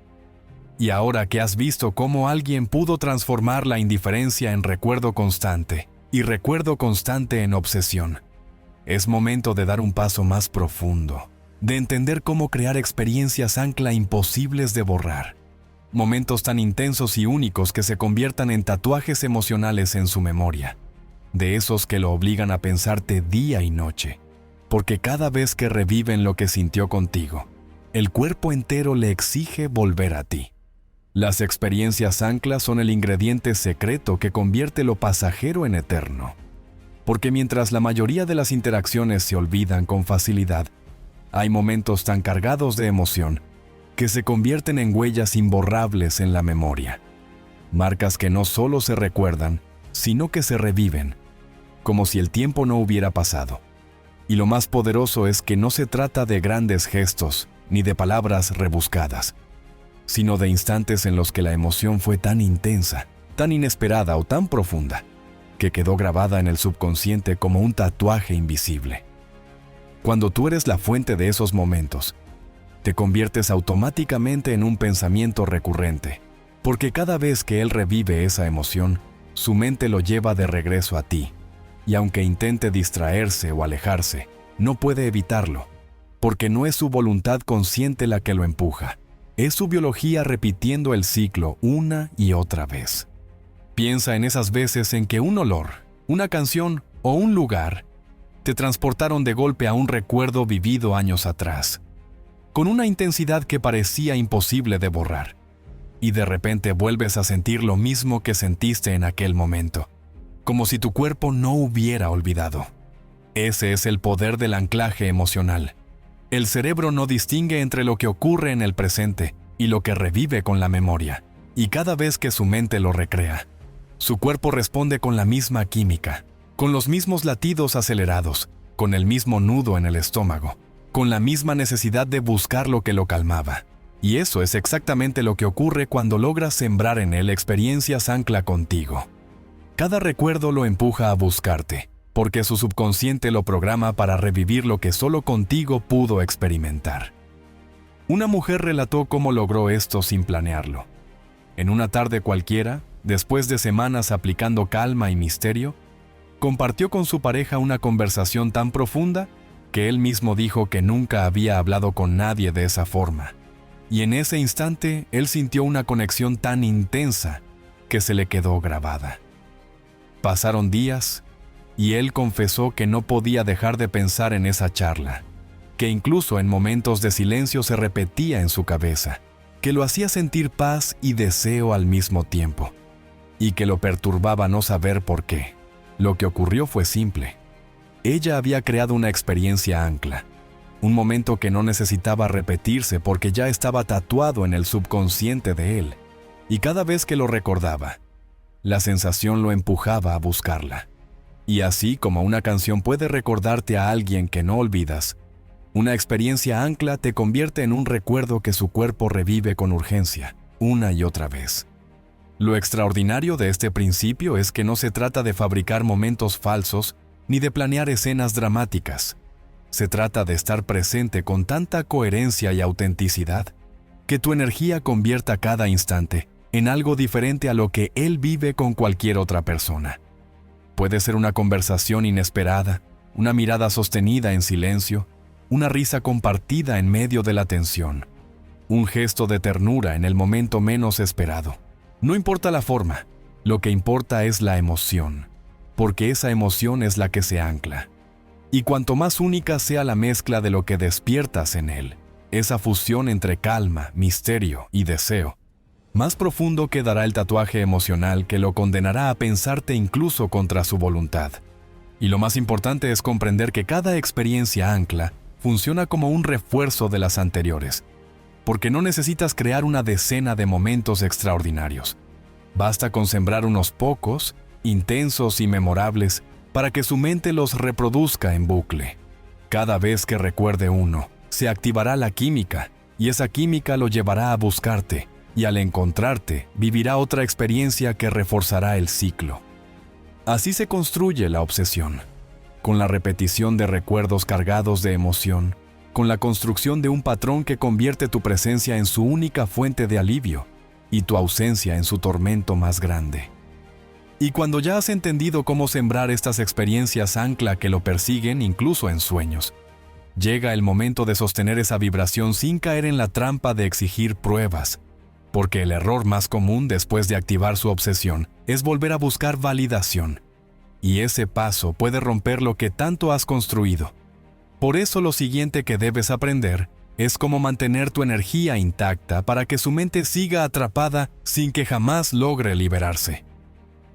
Y ahora que has visto cómo alguien pudo transformar la indiferencia en recuerdo constante y recuerdo constante en obsesión, es momento de dar un paso más profundo, de entender cómo crear experiencias ancla imposibles de borrar. Momentos tan intensos y únicos que se conviertan en tatuajes emocionales en su memoria. De esos que lo obligan a pensarte día y noche. Porque cada vez que reviven lo que sintió contigo, el cuerpo entero le exige volver a ti. Las experiencias anclas son el ingrediente secreto que convierte lo pasajero en eterno. Porque mientras la mayoría de las interacciones se olvidan con facilidad, hay momentos tan cargados de emoción que se convierten en huellas imborrables en la memoria. Marcas que no solo se recuerdan, sino que se reviven, como si el tiempo no hubiera pasado. Y lo más poderoso es que no se trata de grandes gestos ni de palabras rebuscadas, sino de instantes en los que la emoción fue tan intensa, tan inesperada o tan profunda, que quedó grabada en el subconsciente como un tatuaje invisible. Cuando tú eres la fuente de esos momentos, te conviertes automáticamente en un pensamiento recurrente, porque cada vez que él revive esa emoción, su mente lo lleva de regreso a ti, y aunque intente distraerse o alejarse, no puede evitarlo, porque no es su voluntad consciente la que lo empuja, es su biología repitiendo el ciclo una y otra vez. Piensa en esas veces en que un olor, una canción o un lugar te transportaron de golpe a un recuerdo vivido años atrás, con una intensidad que parecía imposible de borrar, y de repente vuelves a sentir lo mismo que sentiste en aquel momento, como si tu cuerpo no hubiera olvidado. Ese es el poder del anclaje emocional. El cerebro no distingue entre lo que ocurre en el presente y lo que revive con la memoria, y cada vez que su mente lo recrea, su cuerpo responde con la misma química, con los mismos latidos acelerados, con el mismo nudo en el estómago, con la misma necesidad de buscar lo que lo calmaba. Y eso es exactamente lo que ocurre cuando logras sembrar en él experiencias ancla contigo. Cada recuerdo lo empuja a buscarte, porque su subconsciente lo programa para revivir lo que solo contigo pudo experimentar. Una mujer relató cómo logró esto sin planearlo. En una tarde cualquiera, después de semanas aplicando calma y misterio, compartió con su pareja una conversación tan profunda que él mismo dijo que nunca había hablado con nadie de esa forma. Y en ese instante, él sintió una conexión tan intensa que se le quedó grabada. Pasaron días y él confesó que no podía dejar de pensar en esa charla, que incluso en momentos de silencio se repetía en su cabeza, que lo hacía sentir paz y deseo al mismo tiempo, y que lo perturbaba no saber por qué. Lo que ocurrió fue simple. Ella había creado una experiencia ancla, un momento que no necesitaba repetirse porque ya estaba tatuado en el subconsciente de él, y cada vez que lo recordaba, la sensación lo empujaba a buscarla. Y así como una canción puede recordarte a alguien que no olvidas, una experiencia ancla te convierte en un recuerdo que su cuerpo revive con urgencia, una y otra vez. Lo extraordinario de este principio es que no se trata de fabricar momentos falsos ni de planear escenas dramáticas. Se trata de estar presente con tanta coherencia y autenticidad que tu energía convierta cada instante en algo diferente a lo que él vive con cualquier otra persona. Puede ser una conversación inesperada, una mirada sostenida en silencio, una risa compartida en medio de la tensión, un gesto de ternura en el momento menos esperado. No importa la forma, lo que importa es la emoción, porque esa emoción es la que se ancla. Y cuanto más única sea la mezcla de lo que despiertas en él, esa fusión entre calma, misterio y deseo, más profundo quedará el tatuaje emocional que lo condenará a pensarte incluso contra su voluntad. Y lo más importante es comprender que cada experiencia ancla funciona como un refuerzo de las anteriores, porque no necesitas crear una decena de momentos extraordinarios. Basta con sembrar unos pocos, intensos y memorables, para que su mente los reproduzca en bucle. Cada vez que recuerde uno, se activará la química, y esa química lo llevará a buscarte, y al encontrarte, vivirá otra experiencia que reforzará el ciclo. Así se construye la obsesión, con la repetición de recuerdos cargados de emoción, con la construcción de un patrón que convierte tu presencia en su única fuente de alivio y tu ausencia en su tormento más grande. Y cuando ya has entendido cómo sembrar estas experiencias ancla que lo persiguen incluso en sueños, llega el momento de sostener esa vibración sin caer en la trampa de exigir pruebas, porque el error más común después de activar su obsesión es volver a buscar validación, y ese paso puede romper lo que tanto has construido. Por eso lo siguiente que debes aprender es cómo mantener tu energía intacta para que su mente siga atrapada sin que jamás logre liberarse.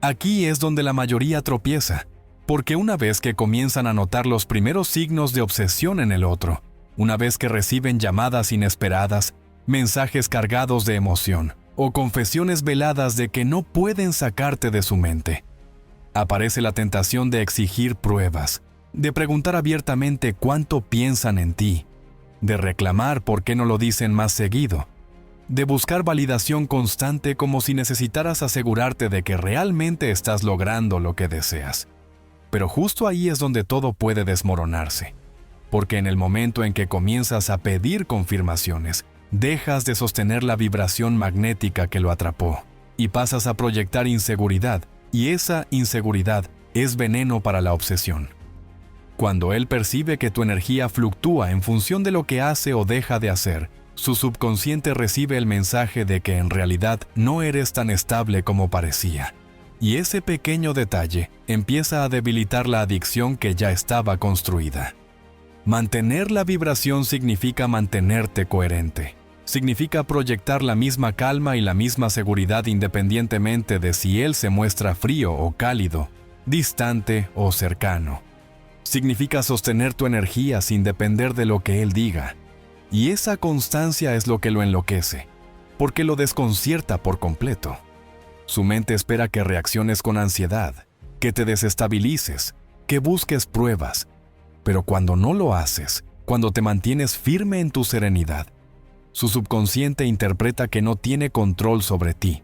Aquí es donde la mayoría tropieza, porque una vez que comienzan a notar los primeros signos de obsesión en el otro, una vez que reciben llamadas inesperadas, mensajes cargados de emoción o confesiones veladas de que no pueden sacarte de su mente, aparece la tentación de exigir pruebas, de preguntar abiertamente cuánto piensan en ti, de reclamar por qué no lo dicen más seguido, de buscar validación constante como si necesitaras asegurarte de que realmente estás logrando lo que deseas. Pero justo ahí es donde todo puede desmoronarse, porque en el momento en que comienzas a pedir confirmaciones, dejas de sostener la vibración magnética que lo atrapó y pasas a proyectar inseguridad, y esa inseguridad es veneno para la obsesión. Cuando él percibe que tu energía fluctúa en función de lo que hace o deja de hacer, su subconsciente recibe el mensaje de que en realidad no eres tan estable como parecía. Y ese pequeño detalle empieza a debilitar la adicción que ya estaba construida. Mantener la vibración significa mantenerte coherente. Significa proyectar la misma calma y la misma seguridad independientemente de si él se muestra frío o cálido, distante o cercano. Significa sostener tu energía sin depender de lo que él diga. Y esa constancia es lo que lo enloquece, porque lo desconcierta por completo. Su mente espera que reacciones con ansiedad, que te desestabilices, que busques pruebas. Pero cuando no lo haces, cuando te mantienes firme en tu serenidad, su subconsciente interpreta que no tiene control sobre ti.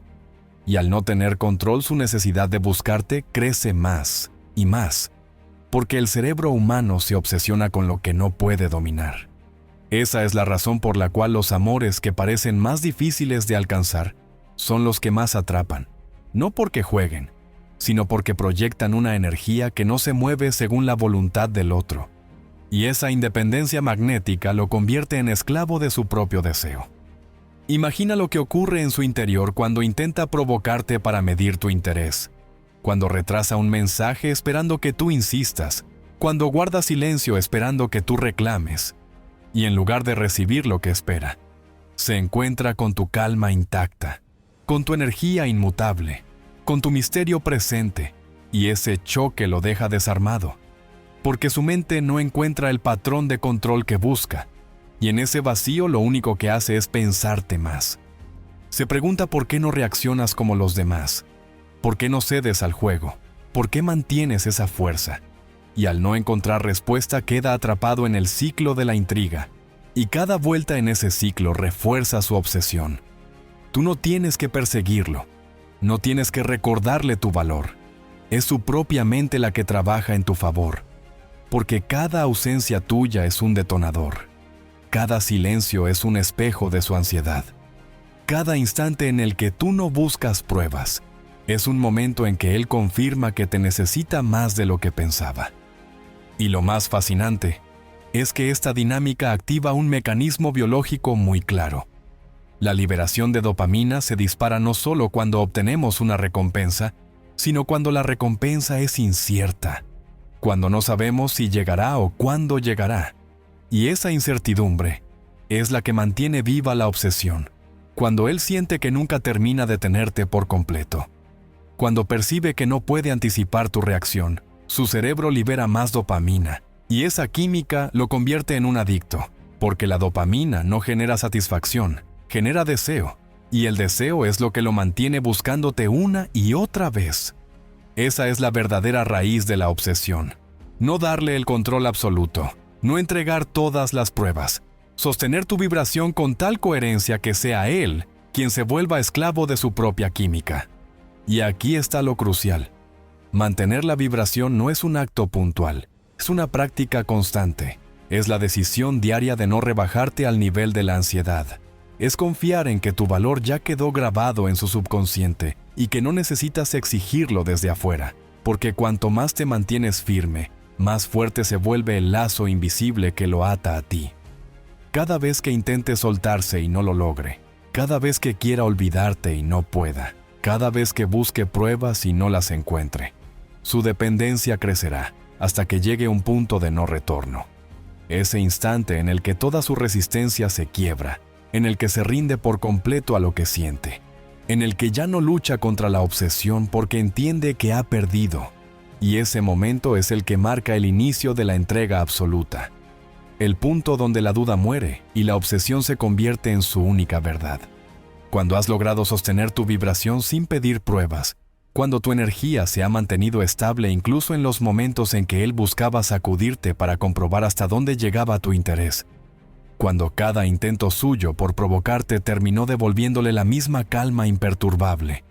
Y al no tener control, su necesidad de buscarte crece más y más. porque el cerebro humano se obsesiona con lo que no puede dominar. Esa es la razón por la cual los amores que parecen más difíciles de alcanzar son los que más atrapan, no porque jueguen, sino porque proyectan una energía que no se mueve según la voluntad del otro, y esa independencia magnética lo convierte en esclavo de su propio deseo. Imagina lo que ocurre en su interior cuando intenta provocarte para medir tu interés, cuando retrasa un mensaje esperando que tú insistas, cuando guarda silencio esperando que tú reclames, y en lugar de recibir lo que espera, se encuentra con tu calma intacta, con tu energía inmutable, con tu misterio presente, y ese choque lo deja desarmado, porque su mente no encuentra el patrón de control que busca, y en ese vacío lo único que hace es pensarte más. Se pregunta por qué no reaccionas como los demás, por qué no cedes al juego, por qué mantienes esa fuerza, y al no encontrar respuesta queda atrapado en el ciclo de la intriga, y cada vuelta en ese ciclo refuerza su obsesión. Tú no tienes que perseguirlo, no tienes que recordarle tu valor, es su propia mente la que trabaja en tu favor, porque cada ausencia tuya es un detonador. Cada silencio es un espejo de su ansiedad. Cada instante en el que tú no buscas pruebas es un momento en que él confirma que te necesita más de lo que pensaba. Y lo más fascinante es que esta dinámica activa un mecanismo biológico muy claro. La liberación de dopamina se dispara no solo cuando obtenemos una recompensa, sino cuando la recompensa es incierta, cuando no sabemos si llegará o cuándo llegará. Y esa incertidumbre es la que mantiene viva la obsesión, cuando él siente que nunca termina de tenerte por completo. Cuando percibe que no puede anticipar tu reacción, su cerebro libera más dopamina, y esa química lo convierte en un adicto, porque la dopamina no genera satisfacción, genera deseo, y el deseo es lo que lo mantiene buscándote una y otra vez. Esa es la verdadera raíz de la obsesión. No darle el control absoluto, no entregar todas las pruebas, sostener tu vibración con tal coherencia que sea él quien se vuelva esclavo de su propia química. Y aquí está lo crucial. Mantener la vibración no es un acto puntual, es una práctica constante. Es la decisión diaria de no rebajarte al nivel de la ansiedad. Es confiar en que tu valor ya quedó grabado en su subconsciente y que no necesitas exigirlo desde afuera, porque cuanto más te mantienes firme, más fuerte se vuelve el lazo invisible que lo ata a ti. Cada vez que intente soltarse y no lo logre, cada vez que quiera olvidarte y no pueda, cada vez que busque pruebas y no las encuentre, su dependencia crecerá hasta que llegue un punto de no retorno. Ese instante en el que toda su resistencia se quiebra, en el que se rinde por completo a lo que siente, en el que ya no lucha contra la obsesión porque entiende que ha perdido. Y ese momento es el que marca el inicio de la entrega absoluta. El punto donde la duda muere y la obsesión se convierte en su única verdad. Cuando has logrado sostener tu vibración sin pedir pruebas, cuando tu energía se ha mantenido estable incluso en los momentos en que él buscaba sacudirte para comprobar hasta dónde llegaba tu interés, cuando cada intento suyo por provocarte terminó devolviéndole la misma calma imperturbable,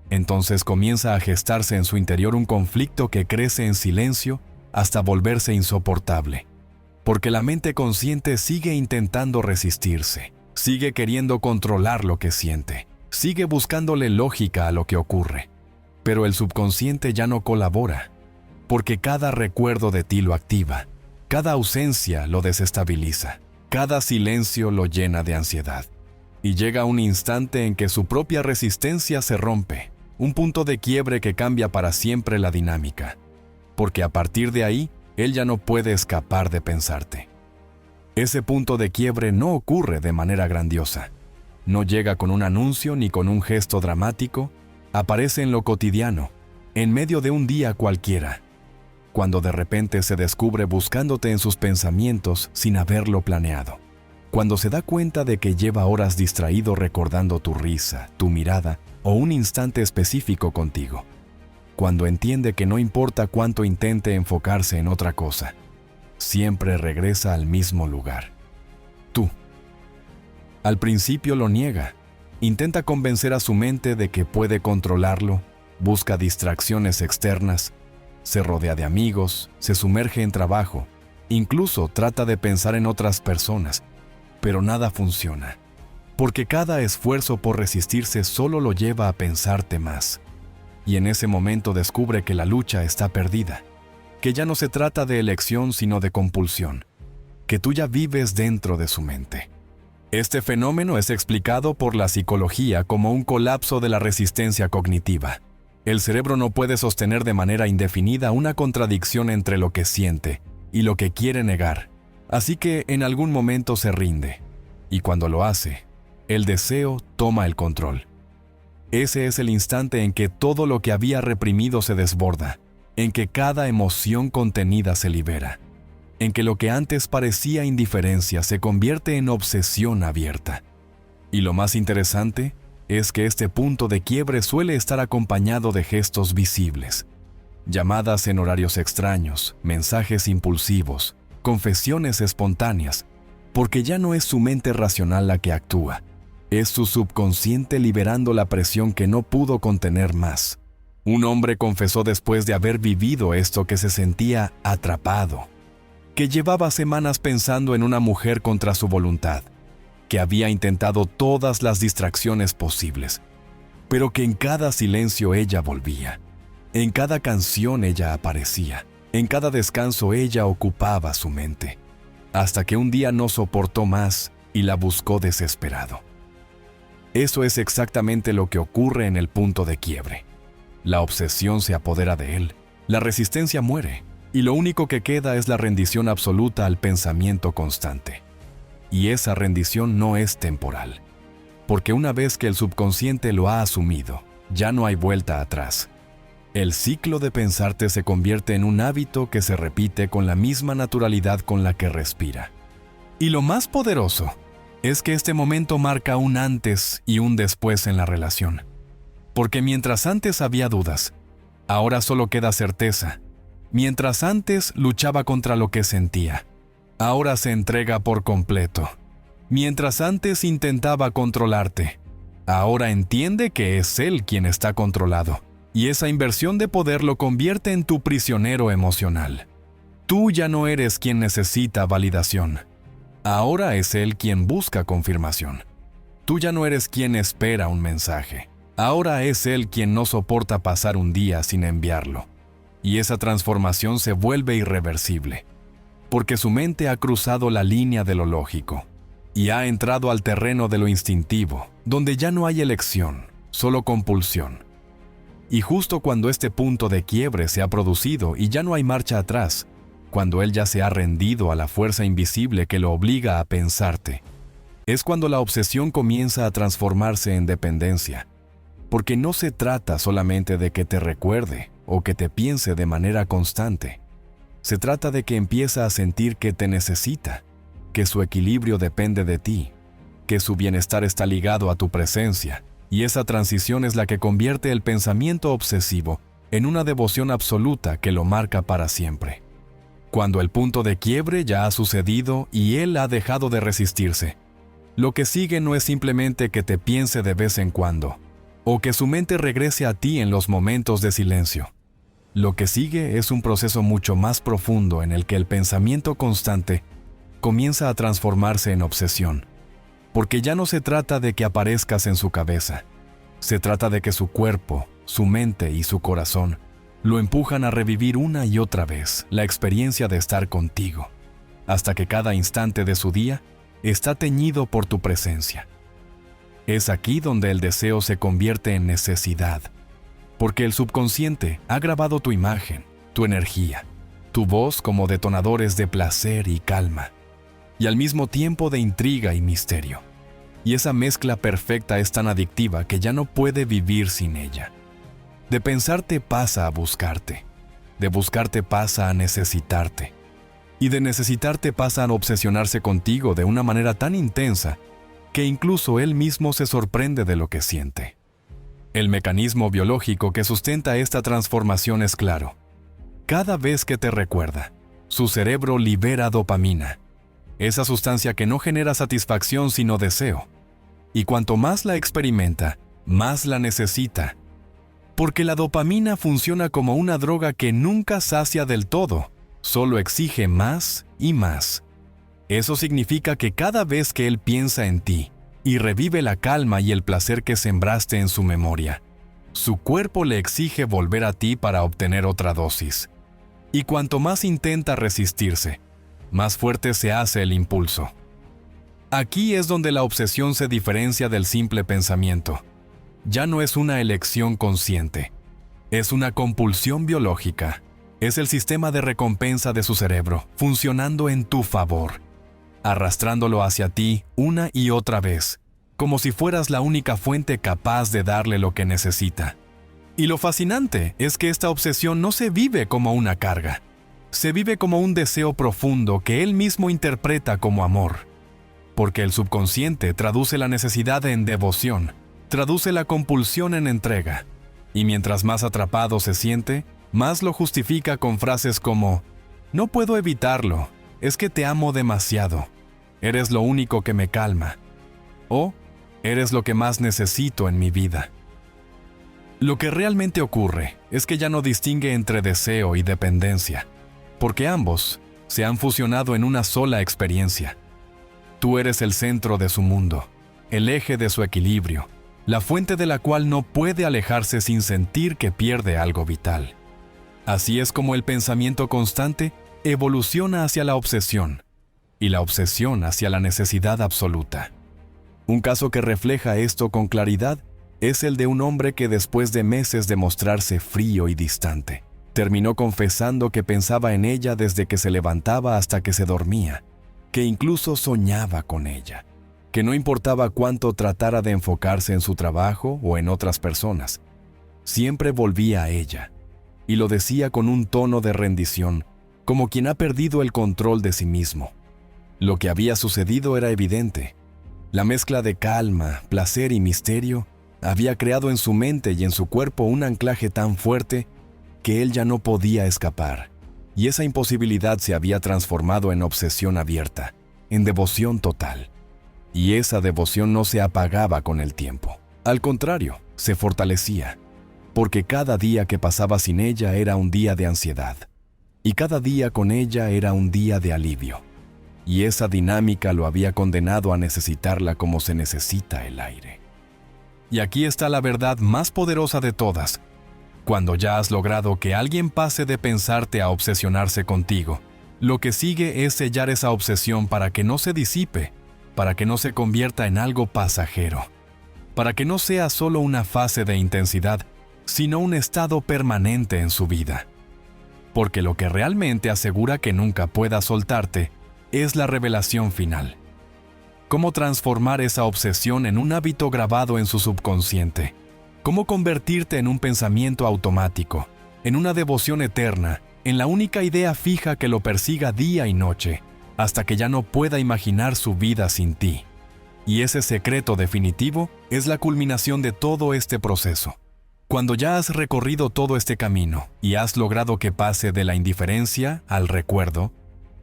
entonces comienza a gestarse en su interior un conflicto que crece en silencio hasta volverse insoportable. Porque la mente consciente sigue intentando resistirse, sigue queriendo controlar lo que siente, sigue buscándole lógica a lo que ocurre. Pero el subconsciente ya no colabora, porque cada recuerdo de ti lo activa, cada ausencia lo desestabiliza, cada silencio lo llena de ansiedad. Y llega un instante en que su propia resistencia se rompe, un punto de quiebre que cambia para siempre la dinámica, porque a partir de ahí, él ya no puede escapar de pensarte. Ese punto de quiebre no ocurre de manera grandiosa, no llega con un anuncio ni con un gesto dramático, aparece en lo cotidiano, en medio de un día cualquiera, cuando de repente se descubre buscándote en sus pensamientos sin haberlo planeado, cuando se da cuenta de que lleva horas distraído recordando tu risa, tu mirada o un instante específico contigo, cuando entiende que no importa cuánto intente enfocarse en otra cosa, siempre regresa al mismo lugar. Tú. Al principio lo niega, intenta convencer a su mente de que puede controlarlo, busca distracciones externas, se rodea de amigos, se sumerge en trabajo, incluso trata de pensar en otras personas, pero nada funciona, porque cada esfuerzo por resistirse solo lo lleva a pensarte más. Y en ese momento descubre que la lucha está perdida, que ya no se trata de elección sino de compulsión, que tú ya vives dentro de su mente. Este fenómeno es explicado por la psicología como un colapso de la resistencia cognitiva. El cerebro no puede sostener de manera indefinida una contradicción entre lo que siente y lo que quiere negar, así que en algún momento se rinde, y cuando lo hace, el deseo toma el control. Ese es el instante en que todo lo que había reprimido se desborda, en que cada emoción contenida se libera, en que lo que antes parecía indiferencia se convierte en obsesión abierta. Y lo más interesante es que este punto de quiebre suele estar acompañado de gestos visibles, llamadas en horarios extraños, mensajes impulsivos, confesiones espontáneas, porque ya no es su mente racional la que actúa, es su subconsciente liberando la presión que no pudo contener más. Un hombre confesó después de haber vivido esto que se sentía atrapado, que llevaba semanas pensando en una mujer contra su voluntad, que había intentado todas las distracciones posibles, pero que en cada silencio ella volvía, en cada canción ella aparecía, en cada descanso ella ocupaba su mente, hasta que un día no soportó más y la buscó desesperado. Eso es exactamente lo que ocurre en el punto de quiebre. La obsesión se apodera de él, la resistencia muere, y lo único que queda es la rendición absoluta al pensamiento constante. Y esa rendición no es temporal, porque una vez que el subconsciente lo ha asumido, ya no hay vuelta atrás. El ciclo de pensarte se convierte en un hábito que se repite con la misma naturalidad con la que respira. Y lo más poderoso es que este momento marca un antes y un después en la relación. Porque mientras antes había dudas, ahora solo queda certeza. Mientras antes luchaba contra lo que sentía, ahora se entrega por completo. Mientras antes intentaba controlarte, ahora entiende que es él quien está controlado, y esa inversión de poder lo convierte en tu prisionero emocional. Tú ya no eres quien necesita validación. Ahora es él quien busca confirmación. Tú ya no eres quien espera un mensaje. Ahora es él quien no soporta pasar un día sin enviarlo. Y esa transformación se vuelve irreversible, porque su mente ha cruzado la línea de lo lógico y ha entrado al terreno de lo instintivo, donde ya no hay elección, solo compulsión. Y justo cuando este punto de quiebre se ha producido y ya no hay marcha atrás, cuando él ya se ha rendido a la fuerza invisible que lo obliga a pensarte, es cuando la obsesión comienza a transformarse en dependencia, porque no se trata solamente de que te recuerde o que te piense de manera constante. Se trata de que empieza a sentir que te necesita, que su equilibrio depende de ti, que su bienestar está ligado a tu presencia, y esa transición es la que convierte el pensamiento obsesivo en una devoción absoluta que lo marca para siempre. Cuando el punto de quiebre ya ha sucedido y él ha dejado de resistirse, lo que sigue no es simplemente que te piense de vez en cuando, o que su mente regrese a ti en los momentos de silencio. Lo que sigue es un proceso mucho más profundo en el que el pensamiento constante comienza a transformarse en obsesión, porque ya no se trata de que aparezcas en su cabeza, se trata de que su cuerpo, su mente y su corazón lo empujan a revivir una y otra vez la experiencia de estar contigo, hasta que cada instante de su día está teñido por tu presencia. Es aquí donde el deseo se convierte en necesidad, porque el subconsciente ha grabado tu imagen, tu energía, tu voz como detonadores de placer y calma, y al mismo tiempo de intriga y misterio. Y esa mezcla perfecta es tan adictiva que ya no puede vivir sin ella. De pensarte pasa a buscarte, de buscarte pasa a necesitarte, y de necesitarte pasa a obsesionarse contigo de una manera tan intensa que incluso él mismo se sorprende de lo que siente. El mecanismo biológico que sustenta esta transformación es claro. Cada vez que te recuerda, su cerebro libera dopamina, esa sustancia que no genera satisfacción sino deseo. Y cuanto más la experimenta, más la necesita. Porque la dopamina funciona como una droga que nunca sacia del todo, solo exige más y más. Eso significa que cada vez que él piensa en ti y revive la calma y el placer que sembraste en su memoria, su cuerpo le exige volver a ti para obtener otra dosis. Y cuanto más intenta resistirse, más fuerte se hace el impulso. Aquí es donde la obsesión se diferencia del simple pensamiento. Ya no es una elección consciente, es una compulsión biológica. Es el sistema de recompensa de su cerebro funcionando en tu favor, arrastrándolo hacia ti una y otra vez, como si fueras la única fuente capaz de darle lo que necesita. Y lo fascinante es que esta obsesión no se vive como una carga, se vive como un deseo profundo que él mismo interpreta como amor, porque el subconsciente traduce la necesidad en devoción, traduce la compulsión en entrega, y mientras más atrapado se siente, más lo justifica con frases como: no puedo evitarlo, es que te amo demasiado, eres lo único que me calma, o eres lo que más necesito en mi vida. Lo que realmente ocurre es que ya no distingue entre deseo y dependencia, porque ambos se han fusionado en una sola experiencia. Tú eres el centro de su mundo, el eje de su equilibrio, la fuente de la cual no puede alejarse sin sentir que pierde algo vital. Así es como el pensamiento constante evoluciona hacia la obsesión, y la obsesión hacia la necesidad absoluta. Un caso que refleja esto con claridad es el de un hombre que después de meses de mostrarse frío y distante, terminó confesando que pensaba en ella desde que se levantaba hasta que se dormía, que incluso soñaba con ella, que no importaba cuánto tratara de enfocarse en su trabajo o en otras personas, siempre volvía a ella, y lo decía con un tono de rendición, como quien ha perdido el control de sí mismo. Lo que había sucedido era evidente. La mezcla de calma, placer y misterio había creado en su mente y en su cuerpo un anclaje tan fuerte que él ya no podía escapar, y esa imposibilidad se había transformado en obsesión abierta, en devoción total. Y esa devoción no se apagaba con el tiempo. Al contrario, se fortalecía, porque cada día que pasaba sin ella era un día de ansiedad, y cada día con ella era un día de alivio. Y esa dinámica lo había condenado a necesitarla como se necesita el aire. Y aquí está la verdad más poderosa de todas. Cuando ya has logrado que alguien pase de pensarte a obsesionarse contigo, lo que sigue es sellar esa obsesión para que no se disipe, para que no se convierta en algo pasajero, para que no sea solo una fase de intensidad, sino un estado permanente en su vida. Porque lo que realmente asegura que nunca pueda soltarte es la revelación final. Cómo transformar esa obsesión en un hábito grabado en su subconsciente. Cómo convertirte en un pensamiento automático, en una devoción eterna, en la única idea fija que lo persiga día y noche, hasta que ya no pueda imaginar su vida sin ti. Y ese secreto definitivo es la culminación de todo este proceso. Cuando ya has recorrido todo este camino y has logrado que pase de la indiferencia al recuerdo,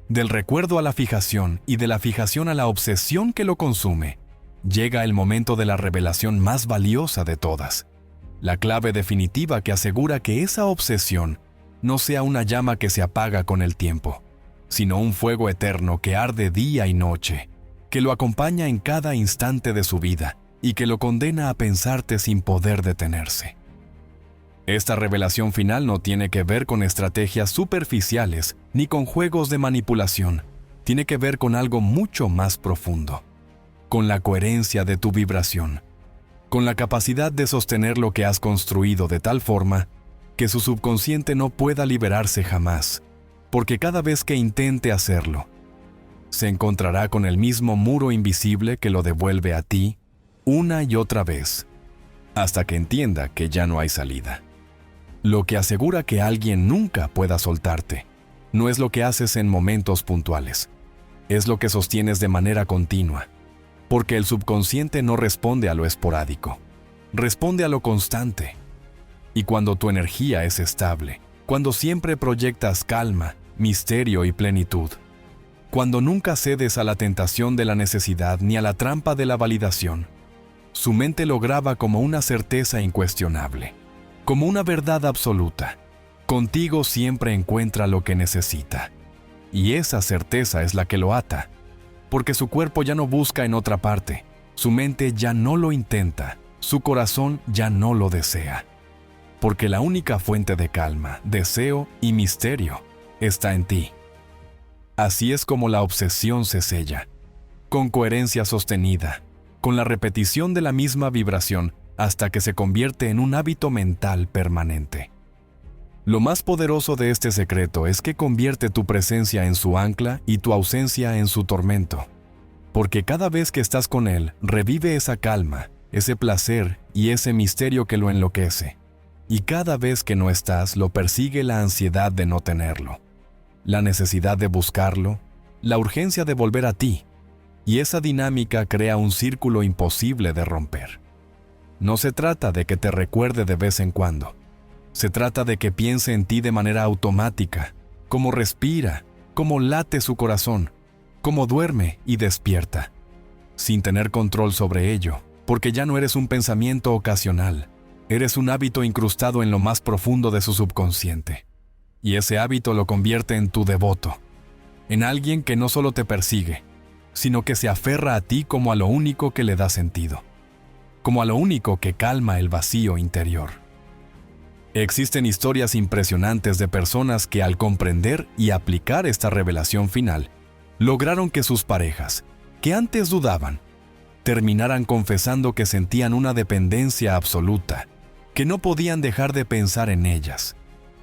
del recuerdo a la fijación y de la fijación a la obsesión que lo consume, llega el momento de la revelación más valiosa de todas, la clave definitiva que asegura que esa obsesión no sea una llama que se apaga con el tiempo, sino un fuego eterno que arde día y noche, que lo acompaña en cada instante de su vida y que lo condena a pensarte sin poder detenerse. Esta revelación final no tiene que ver con estrategias superficiales ni con juegos de manipulación. Tiene que ver con algo mucho más profundo, con la coherencia de tu vibración, con la capacidad de sostener lo que has construido de tal forma que su subconsciente no pueda liberarse jamás, porque cada vez que intente hacerlo, se encontrará con el mismo muro invisible que lo devuelve a ti una y otra vez, hasta que entienda que ya no hay salida. Lo que asegura que alguien nunca pueda soltarte no es lo que haces en momentos puntuales, es lo que sostienes de manera continua, porque el subconsciente no responde a lo esporádico, responde a lo constante. Y cuando tu energía es estable, cuando siempre proyectas calma, misterio y plenitud, cuando nunca cedes a la tentación de la necesidad ni a la trampa de la validación, su mente lo graba como una certeza incuestionable. como una verdad absoluta. Contigo siempre encuentra lo que necesita. Y esa certeza es la que lo ata, porque su cuerpo ya no busca en otra parte, su mente ya no lo intenta, su corazón ya no lo desea. Porque la única fuente de calma, deseo y misterio está en ti. Así es como la obsesión se sella, con coherencia sostenida, con la repetición de la misma vibración hasta que se convierte en un hábito mental permanente. Lo más poderoso de este secreto es que convierte tu presencia en su ancla y tu ausencia en su tormento. Porque cada vez que estás con él, revive esa calma, ese placer y ese misterio que lo enloquece. Y cada vez que no estás, lo persigue la ansiedad de no tenerlo, la necesidad de buscarlo, la urgencia de volver a ti. Y esa dinámica crea un círculo imposible de romper. No se trata de que te recuerde de vez en cuando. Se trata de que piense en ti de manera automática, cómo respira, cómo late su corazón, cómo duerme y despierta, sin tener control sobre ello, porque ya no eres un pensamiento ocasional, eres un hábito incrustado en lo más profundo de su subconsciente. Y ese hábito lo convierte en tu devoto, en alguien que no solo te persigue, sino que se aferra a ti como a lo único que le da sentido, como a lo único que calma el vacío interior. Existen historias impresionantes de personas que al comprender y aplicar esta revelación final, lograron que sus parejas, que antes dudaban, terminaran confesando que sentían una dependencia absoluta, que no podían dejar de pensar en ellas,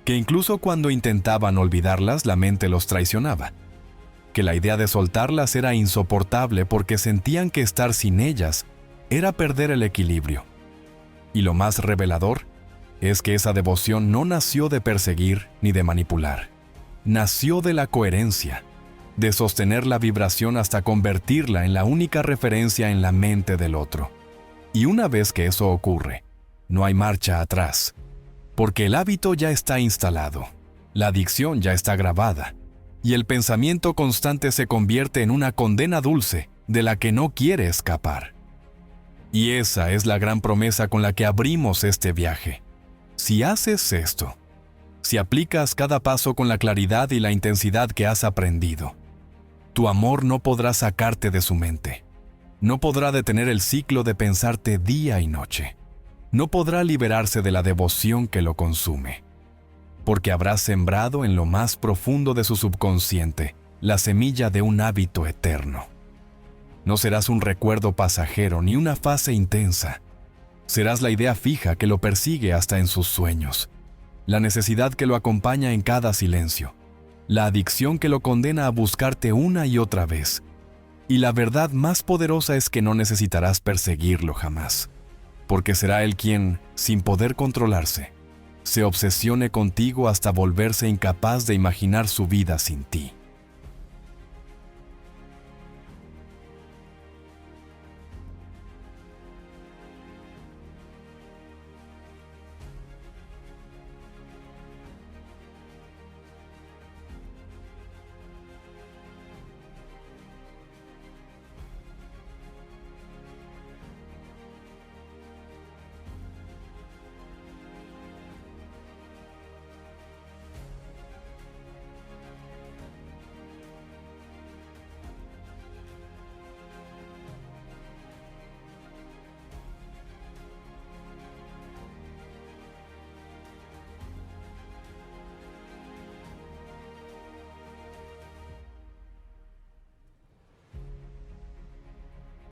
que incluso cuando intentaban olvidarlas la mente los traicionaba, que la idea de soltarlas era insoportable porque sentían que estar sin ellas era perder el equilibrio. Y lo más revelador es que esa devoción no nació de perseguir ni de manipular. Nació de la coherencia, de sostener la vibración hasta convertirla en la única referencia en la mente del otro. Y una vez que eso ocurre, no hay marcha atrás, porque el hábito ya está instalado, la adicción ya está grabada, y el pensamiento constante se convierte en una condena dulce de la que no quiere escapar. Y esa es la gran promesa con la que abrimos este viaje. Si haces esto, si aplicas cada paso con la claridad y la intensidad que has aprendido, tu amor no podrá sacarte de su mente. No podrá detener el ciclo de pensarte día y noche. No podrá liberarse de la devoción que lo consume. Porque habrás sembrado en lo más profundo de su subconsciente la semilla de un hábito eterno. No serás un recuerdo pasajero ni una fase intensa. Serás la idea fija que lo persigue hasta en sus sueños, la necesidad que lo acompaña en cada silencio, la adicción que lo condena a buscarte una y otra vez. Y la verdad más poderosa es que no necesitarás perseguirlo jamás, porque será él quien, sin poder controlarse, se obsesione contigo hasta volverse incapaz de imaginar su vida sin ti.